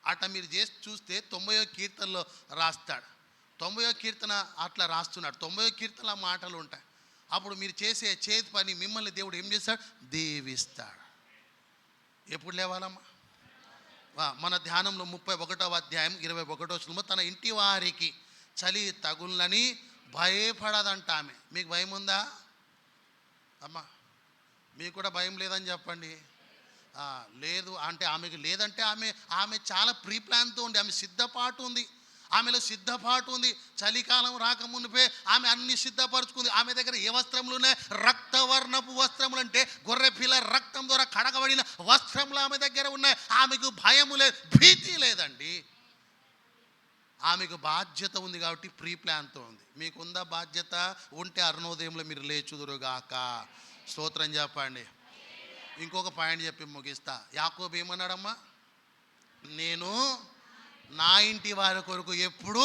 అట్లా మీరు చేసి చూస్తే 90వ కీర్తనలో రాస్తాడు, 90వ కీర్తన అట్లా రాస్తున్నాడు. 90వ కీర్తన మాటలు ఉంటాయి. అప్పుడు మీరు చేసే చేతి పని మిమ్మల్ని దేవుడు ఏం చేస్తాడు? దీవిస్తాడు. ఎప్పుడు లేవాలమ్మా? మన ధ్యానంలో 31వ అధ్యాయం 21వ వచనంలో తన ఇంటి వారికి చలి తగులని భయపడదంట ఆమె. మీకు భయం ఉందా అమ్మా? మీకు కూడా భయం లేదని చెప్పండి. లేదు అంటే ఆమెకు లేదంటే ఆమె చాలా ప్రీ ప్లాన్తో ఉంది. ఆమె సిద్ధపాటు ఉంది. ఆమెలో సిద్ధపాటు ఉంది. చలికాలం రాకమునిపే ఆమె అన్ని సిద్ధపరుచుకుంది. ఆమె దగ్గర ఏ వస్త్రములు ఉన్నాయి? రక్తవర్ణపు వస్త్రములు, అంటే గొర్రె పిల్ల రక్తం ద్వారా కడగబడిన వస్త్రములు ఆమె దగ్గర ఉన్నాయి. ఆమెకు భయము లేదు, భీతి లేదండి. ఆమెకు బాధ్యత ఉంది కాబట్టి ప్రీ ప్లాన్తో ఉంది. మీకుందా బాధ్యత? ఉంటే అరుణోదయంలో మీరు లేచుదురుగాక. స్తోత్రం చెప్పండి. ఇంకొక పాయింట్ చెప్పి ముగిస్తా. యాకోబు ఏమన్నాడమ్మా? నేను నా ఇంటి వారి కొరకు ఎప్పుడు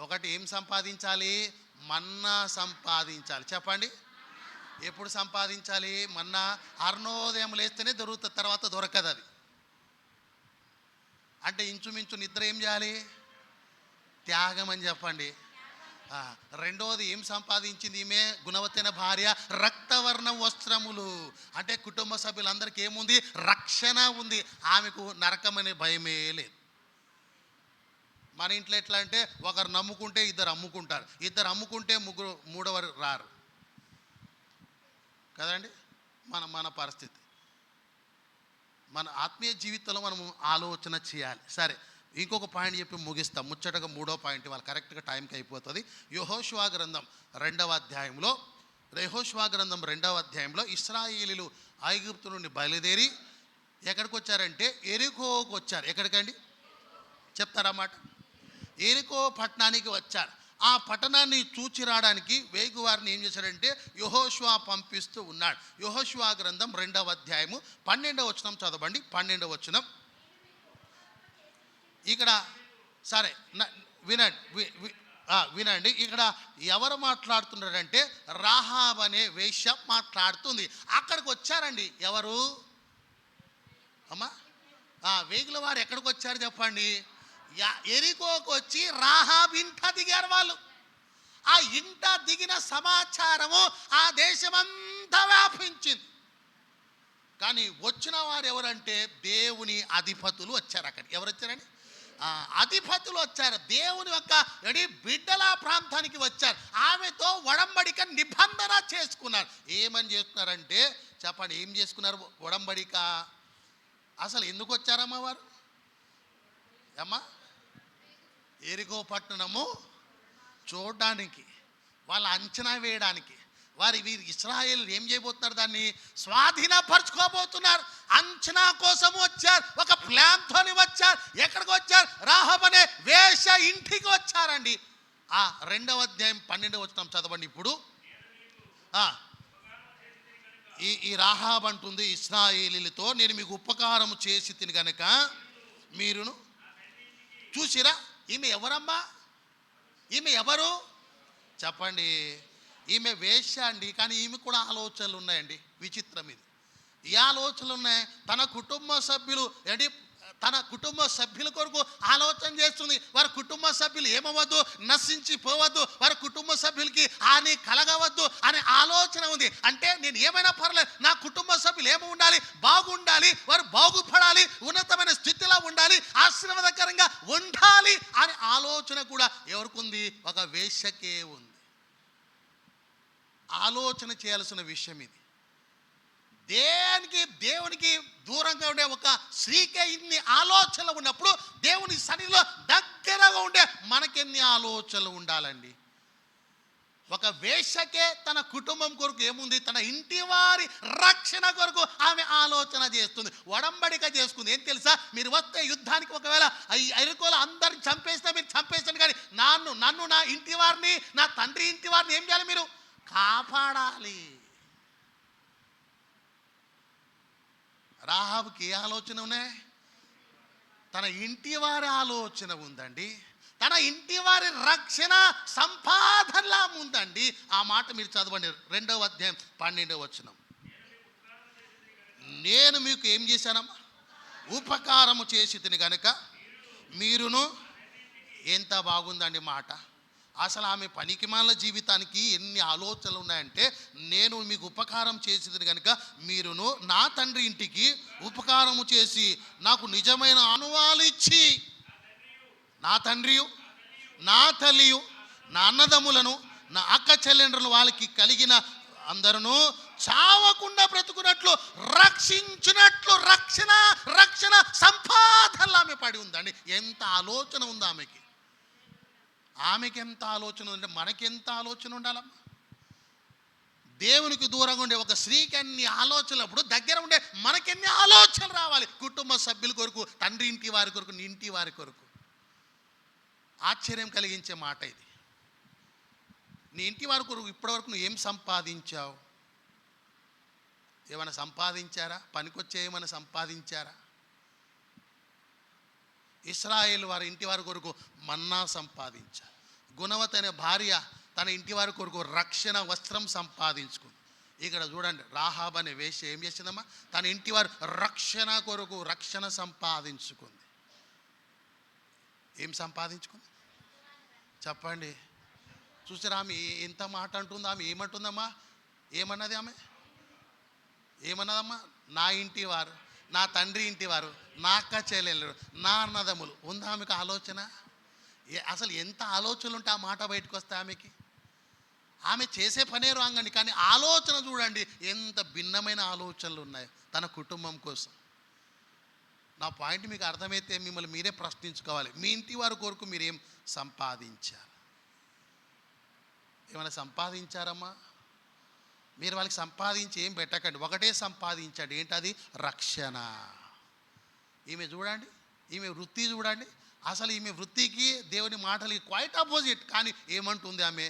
ఒకటి ఏం సంపాదించాలి? మన్నా సంపాదించాలి. చెప్పండి, ఎప్పుడు సంపాదించాలి? మన్నా అరుణోదయం లేస్తేనే దొరుకుతుంది, తర్వాత దొరకదు అది. అంటే ఇంచుమించు నిద్ర ఏం చేయాలి? త్యాగం అని చెప్పండి. రెండవది ఏం సంపాదించింది ఈమె? గుణవతైన భార్య, రక్తవర్ణ వస్త్రములు. అంటే కుటుంబ సభ్యులందరికీ ఏముంది? రక్షణ ఉంది. ఆమెకు నరకమనే భయమే లేదు. మన ఇంట్లో ఎట్లా అంటే ఒకరు నమ్ముకుంటే ఇద్దరు అమ్ముకుంటారు, ఇద్దరు అమ్ముకుంటే ముగ్గురు మూడవరు రారు కదండి. మన పరిస్థితి. మన ఆత్మీయ జీవితంలో మనము ఆలోచన చేయాలి. సరే, ఇంకొక పాయింట్ చెప్పి ముగిస్తాం. ముచ్చటగా 3వ పాయింట్ వాళ్ళు కరెక్ట్గా టైంకి అయిపోతుంది. యెహోషువ గ్రంథం 2వ అధ్యాయంలో యెహోషువ గ్రంథం 2వ అధ్యాయంలో ఇశ్రాయేలీయులు ఐగుప్తు నుండి బయలుదేరి ఎక్కడికి వచ్చారంటే ఎరికోకు వచ్చారు. ఎక్కడికండి చెప్తారన్నమాట? ఎరికో పట్టణానికి వచ్చారు. ఆ పట్టణాన్ని చూచి రావడానికి వేగువారిని ఏం చేశాడంటే యెహోషువ పంపిస్తూ ఉన్నాడు. యెహోషువ గ్రంథం 2వ అధ్యాయము 12వ వచనం చదవండి. 12వ వచనం ఇక్కడ. సరే వినండి. ఇక్కడ ఎవరు మాట్లాడుతున్నారంటే రాహాబ్ అనే వేశ్య మాట్లాడుతుంది. అక్కడికి వచ్చారండి. ఎవరు అమ్మా? వేగుల వారు ఎక్కడికి వచ్చారు చెప్పండి? ఎరికోకు వచ్చి రాహాబ్ ఇంట దిగారు వాళ్ళు. ఆ ఇంట దిగిన సమాచారము ఆ దేశమంతా వ్యాపించింది. కానీ వచ్చిన వారు ఎవరంటే దేవుని అధిపతులు వచ్చారు. అక్కడ ఎవరు వచ్చారండి? అధిపతులు వచ్చారు. దేవుని యొక్క బిడ్డల ప్రాంతానికి వచ్చారు. ఆమెతో ఒడంబడిక నిబంధన చేసుకున్నారు. ఏమని చేస్తున్నారంటే చెప్పండి, ఏం చేసుకున్నారు? ఒడంబడిక. అసలు ఎందుకు వచ్చారమ్మా వారు? అమ్మా, ఎరికో పట్టణము చూడడానికి, వాళ్ళ అంచనా వేయడానికి. వీరు ఇశ్రాయేలు ఏం చేయబోతున్నారు? దాన్ని స్వాధీనపరచుకోబోతున్నారు. అంచనా కోసం వచ్చారు, ఒక ప్లాన్తో వచ్చారు. ఎక్కడికి వచ్చారు? రాహాబ్ అనే వేశ్య ఇంటికి వచ్చారండి. 2వ అధ్యాయం 12వ వచనం చదవండి. ఇప్పుడు ఈ రాహాబ్ అంటుంది ఇశ్రాయేలీలతో, నేను మీకు ఉపకారం చేసి తిని గనుక మీరును చూసిరా. ఈమె ఎవరమ్మా? ఈమె ఎవరు చెప్పండి? ఈమె వేశ్య అండి. కానీ ఈమె కూడా ఆలోచనలు ఉన్నాయండి. విచిత్రం ఇది. ఈ ఆలోచనలు ఉన్నాయి. తన కుటుంబ సభ్యుల కొరకు ఆలోచన చేస్తుంది. వారి కుటుంబ సభ్యులు ఏమవద్దు, నశించిపోవద్దు, వారి కుటుంబ సభ్యులకి హాని కలగవద్దు అనే ఆలోచన ఉంది. అంటే నేను ఏమైనా పర్లేదు, నా కుటుంబ సభ్యులు ఏమి ఉండాలి? బాగుండాలి, వారు బాగుపడాలి, ఉన్నతమైన స్థితిలో ఉండాలి, ఆశీర్వాదకరంగా ఉండాలి అనే ఆలోచన కూడా ఎవరికి ఉంది? ఒక వేశ్యకే ఉంది. ఆలోచన చేయాల్సిన విషయం ఇది. దేవునికి దూరంగా ఉండే ఒక స్త్రీకే ఇన్ని ఆలోచనలు ఉన్నప్పుడు దేవుని సన్నిధిలో దగ్గరగా ఉండే మనకెన్ని ఆలోచనలు ఉండాలండి? ఒక వేశ్యకే తన కుటుంబం కొరకు ఏముంది? తన ఇంటి వారి రక్షణ కొరకు ఆమె ఆలోచన చేస్తుంది, ఒడంబడిక చేసుకుంది. ఏం తెలుసా? మీరు వస్తే యుద్ధానికి ఒకవేళ ఎరికోలు అందరిని చంపేసినా మీరు చంపేస్తాను, కానీ నన్ను నా ఇంటి వారిని, నా తండ్రి ఇంటి వారిని ఏం చేయాలి? మీరు కాపాడాలి. రాహాబుకి ఏ ఆలోచన ఉన్నాయి? తన ఇంటి వారి ఆలోచన ఉందండి. తన ఇంటి వారి రక్షణ సంపాదనలా ఉందండి. ఆ మాట మీరు చదవండి. 2వ అధ్యాయం 12వ వచనం. నేను మీకు ఏం చేశానమ్మా? ఉపకారము చేసి తిని గనుక మీరును ఎంత బాగుందండి మాట. అసలు ఆమె పనికిమాల జీవితానికి ఎన్ని ఆలోచనలు ఉన్నాయంటే, నేను మీకు ఉపకారం చేసేది కనుక మీరును నా తండ్రి ఇంటికి ఉపకారము చేసి నాకు నిజమైన అనువాలు ఇచ్చి, నా తండ్రియు నా తల్లియు నా అన్నదమ్ములను నా అక్క చెల్లెండ్రులు వాళ్ళకి కలిగిన అందరూ చావకుండా బ్రతుకున్నట్లు రక్షించినట్లు రక్షణ రక్షణ సంపాదనలు ఆమె పడి ఉందండి. ఎంత ఆలోచన ఉంది ఆమెకి. ఆమెకి ఎంత ఆలోచన ఉందంటే మనకెంత ఆలోచన ఉండాలమ్మా. దేవునికి దూరంగా ఉండే ఒక స్త్రీకి అన్ని ఆలోచనలు అప్పుడు దగ్గర ఉండే మనకెన్ని ఆలోచనలు రావాలి. కుటుంబ సభ్యుల కొరకు, తండ్రి ఇంటి వారి కొరకు, నీ ఇంటి వారి కొరకు. ఆశ్చర్యం కలిగించే మాట ఇది. నీ ఇంటి వారి కొరకు ఇప్పటివరకు నువ్వు ఏం సంపాదించావు? ఏమైనా సంపాదించారా? పనికొచ్చే ఏమైనా సంపాదించారా? ఇశ్రాయేలు వారి ఇంటి వారి కొరకు మన్నా సంపాదించారు. గుణవతి అనే భార్య తన ఇంటి వారి కొరకు రక్షణ వస్త్రం సంపాదించుకుంది. ఇక్కడ చూడండి, రాహాబ్ అనే వేశ్య ఏం చేసిందమ్మా? తన ఇంటి వారు రక్షణ కొరకు రక్షణ సంపాదించుకుంది. ఏం సంపాదించుకుంది చెప్పండి. చూసారా ఆమె ఎంత మాట అంటుందో? ఆమె ఏమంటుందమ్మా? ఏమన్నది ఆమె? ఏమన్నదమ్మా? నా ఇంటి వారు, నా తండ్రి ఇంటి వారు, నా అక్క చెల్లెళ్ళు, నా అన్నదమ్ములు. ఉందా ఆమెకు ఆలోచన? అసలు ఎంత ఆలోచనలు ఉంటే ఆ మాట బయటకు వస్తే ఆమెకి? ఆమె చేసే పనే రాంగండి, కానీ ఆలోచన చూడండి ఎంత భిన్నమైన ఆలోచనలు ఉన్నాయి తన కుటుంబం కోసం. నా పాయింట్ మీకు అర్థమైతే మిమ్మల్ని మీరే ప్రశ్నించుకోవాలి. మీ ఇంటి వారి కొరకు మీరేం సంపాదించారు? ఏమైనా సంపాదించారమ్మా? మీరు వాళ్ళకి సంపాదించి ఏం పెట్టకండి, ఒకటే సంపాదించండి. ఏంటది? రక్షణ. ఈమె చూడండి, ఈమె వృత్తి చూడండి. అసలు ఈమె వృత్తికి దేవుని మాటలకి క్వైట్ అపోజిట్. కానీ ఏమంటుంది ఆమె?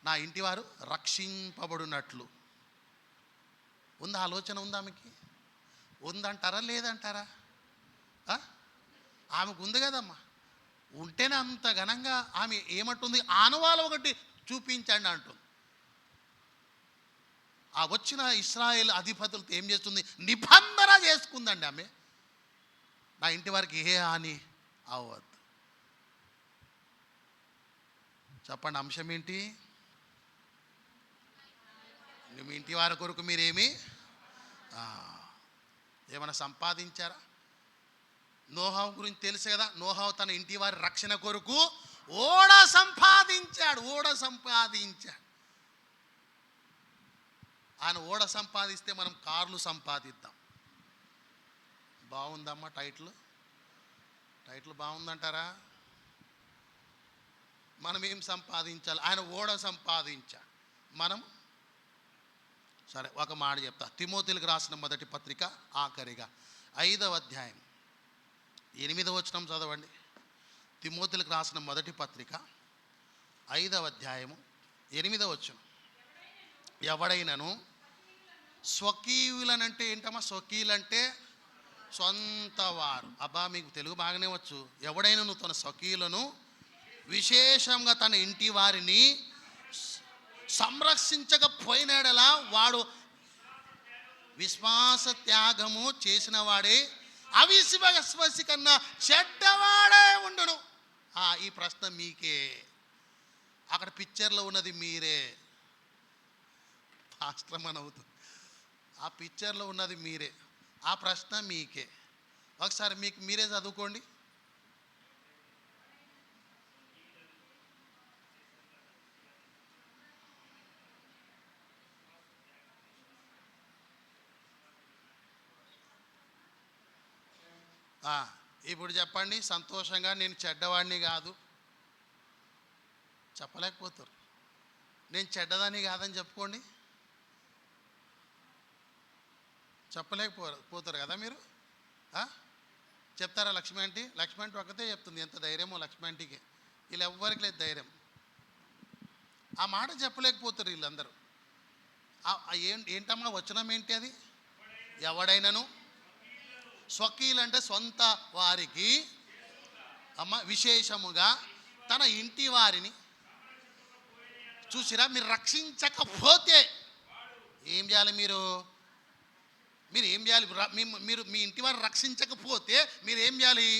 నా ఇంటివారు రక్షింపబడినట్లు. ఉందా ఆలోచన? ఉందా ఆమెకి? ఉందంటారా లేదంటారా? ఆమెకు ఉంది కదమ్మా. ఉంటేనే అంత ఘనంగా ఆమె ఏమంటుంది? ఆనవాళ్ళు ఒకటి చూపించండి అంటుంది. ఆ వచ్చిన ఇశ్రాయేల్ అధిపతులతో ఏం చేస్తుంది? నిబంధన చేసుకుందండి ఆమె. నా ఇంటి వారికి ఏ హాని అవ్వద్దు. చెప్పండి, అంశం ఏంటి? మీ ఇంటి వారి కొరకు మీరేమి ఏమైనా సంపాదించారా? నోహావు గురించి తెలుసు కదా. నోహావు తన ఇంటి వారి రక్షణ కొరకు ఓడ సంపాదించాడు. ఆయన ఓడ సంపాదిస్తే మనం కార్లు సంపాదిద్దాం. బాగుందమ్మా టైటిల్ బాగుందంటారా? మనం ఏం సంపాదించాలి? ఆయన ఓడ సంపాదించాడు. మనం సరే ఒక మాట చెప్తా. తిమోతిలకు రాసిన మొదటి పత్రిక ఆఖరిగా 5వ అధ్యాయం 8వ వచనం చదవండి. తిమోతిలకు రాసిన మొదటి పత్రిక 5వ అధ్యాయము 8వ వచనం. ఎవడైనను స్వకీయులనంటే ఏంటమ్మా? స్వకీయులంటే సొంత వారు. అబ్బా మీకు తెలుగు బాగానే వచ్చు. ఎవడైనను తన స్వకీయులను విశేషంగా తన ఇంటి వారిని సంరక్షించకపోయినాడలా వాడు విశ్వాస త్యాగము చేసిన వాడే అవిశ్వాసి కన్నా చెడ్డవాడే ఉండును. ఈ ప్రశ్న మీకే. అక్కడ పిక్చర్లో ఉన్నది మీరే. పాస్ట్రమని అవుతుంది. ఆ పిక్చర్లో ఉన్నది మీరే. ఆ ప్రశ్న మీకే. ఒకసారి మీకు మీరే చదువుకోండి. ఇప్పుడు చెప్పండి సంతోషంగా, నేను చెడ్డవాడిని కాదు చెప్పలేకపోతారు. నేను చెడ్డదాన్ని కాదని చెప్పుకోండి. చెప్పలేకపోతారు కదా మీరు. చెప్తారా లక్ష్మి ఆంటీ? లక్ష్మి ఆంటీ ఒక్కతే చెప్తుంది. ఎంత ధైర్యమో లక్ష్మి ఆంటీకి. వీళ్ళు ఎవ్వరికి లేదు ధైర్యం. ఆ మాట చెప్పలేకపోతారు వీళ్ళందరూ. ఏంటమ్మా వచనం ఏంటి అది? ఎవడైనను స్వకీయులంటే సొంత వారికి అమ్మ విశేషముగా తన ఇంటి వారిని చూసిరా. మీరు రక్షించకపోతే ఏం చేయాలి? మీరు ఏం చేయాలి? మీరు మీ ఇంటి వారు రక్షించకపోతే మీరు ఏం చేయాలి?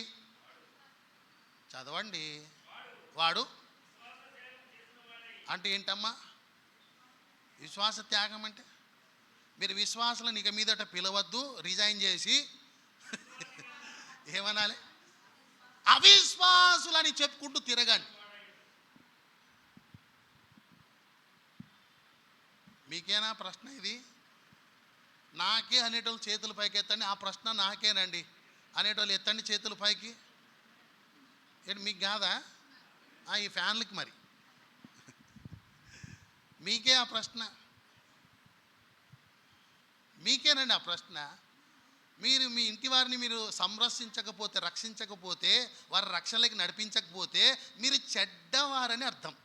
చదవండి. వాడు అంటే ఏంటమ్మా? విశ్వాస త్యాగం అంటే మీరు విశ్వాసాలను ఇక మీదట పిలవద్దు, రిజైన్ చేసి ఏమనాలి? అవిశ్వాసులని చెప్పుకుంటూ తిరగండి. మీకేనా ప్రశ్న ఇది? నాకే అనేటోళ్ళు చేతుల పైకి ఎత్తండి. ఆ ప్రశ్న నాకేనండి అనేటోళ్ళు ఎత్తండి చేతుల పైకి. ఏంటి మీకు కాదా? ఈ ఫ్యాన్లకి మరి మీకే ఆ ప్రశ్న, మీకేనండి ఆ ప్రశ్న. మీరు మీ ఇంటి వారిని మీరు సంరక్షించకపోతే, రక్షించకపోతే, వారి రక్షణలోకి నడిపించకపోతే మీరు చెడ్డవారని అర్థం.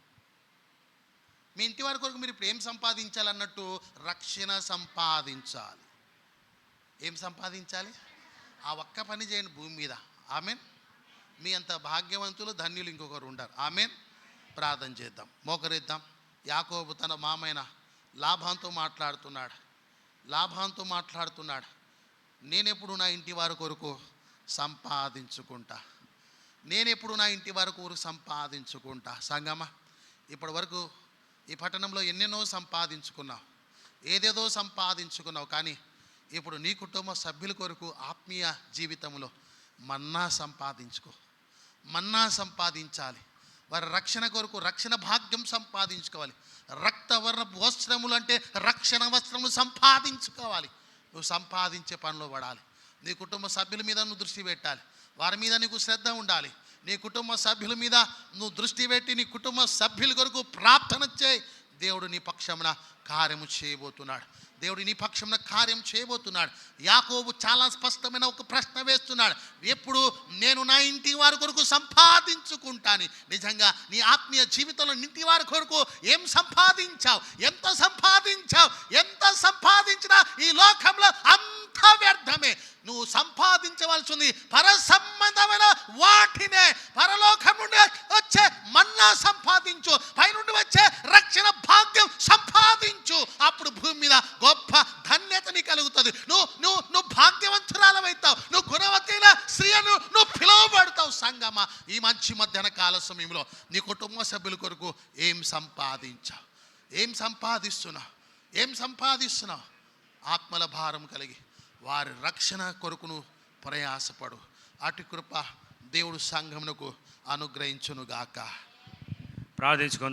మీ ఇంటి వారి కొరకు మీరు ఇప్పుడు ఏం సంపాదించాలన్నట్టు? రక్షణ సంపాదించాలి. ఏం సంపాదించాలి? ఆ ఒక్క పని చేయండి భూమి మీద. ఆమెన్. మీ అంత భాగ్యవంతులు ధన్యులు ఇంకొకరు ఉండరు. ఆమెన్. ప్రార్థన చేద్దాం, మోకరిద్దాం. యాకోబు తన మామైన లాభాంతో మాట్లాడుతున్నాడు. నేనెప్పుడు నా ఇంటి వారి కొరకు సంపాదించుకుంటా, సంగమా, ఇప్పటి వరకు ఈ పట్టణంలో ఎన్నెన్నో సంపాదించుకున్నావు, ఏదేదో సంపాదించుకున్నావు. కానీ ఇప్పుడు నీ కుటుంబ సభ్యుల కొరకు ఆత్మీయ జీవితంలో మన్నా సంపాదించాలి. వారి రక్షణ కొరకు రక్షణ భాగ్యం సంపాదించుకోవాలి. రక్తవర్ణ వస్త్రములు అంటే రక్షణ వస్త్రములు సంపాదించుకోవాలి. నువ్వు సంపాదించే పనిలో పడాలి. నీ కుటుంబ సభ్యుల మీద నువ్వు దృష్టి పెట్టాలి. వారి మీద నీకు శ్రద్ధ ఉండాలి. నీ కుటుంబ సభ్యుల మీద నువ్వు దృష్టి పెట్టి నీ కుటుంబ సభ్యుల కొరకు ప్రార్థన చేయి. దేవుడు నీ పక్షమున కార్యం చేయబోతున్నాడు. యాకోబు చాలా స్పష్టమైన ఒక ప్రశ్న వేస్తున్నాడు. ఎప్పుడు నేను నా ఇంటి వారి కొరకు సంపాదించుకుంటాను. నిజంగా నీ ఆత్మీయ జీవితంలో ఇంటి వారి కొరకు ఏం సంపాదించావు? ఎంత సంపాదించినా ఈ లోకంలో అంత వ్యర్థమే. నువ్వు సంపాదించవలసింది పరసంబంధమైన వాటినే. పరలోకం నుండి వచ్చే మన్నా సంపాదించు, పైనుండి వచ్చే రక్షణ భాగ్యం సంపాదించు. అప్పుడు భూమి మీద గొప్ప ధన్యతని కలుగుతుంది. నువ్వు భాగ్యవంతురాలవుతావు. నువ్వు గుణవతైన స్త్రీను నువ్వు పిలువబడతావు. సంగమా, ఈ మంచి మధ్యాహ్న కాల సమయంలో నీ కుటుంబ సభ్యుల కొరకు ఏం సంపాదిస్తున్నావు? ఆత్మల భారం కలిగి వారి రక్షణ కొరకును ప్రయాసపడు. అటు కృప దేవుడు సంఘమునకు అనుగ్రహించునుగాక. ప్రార్థించుకుందాం.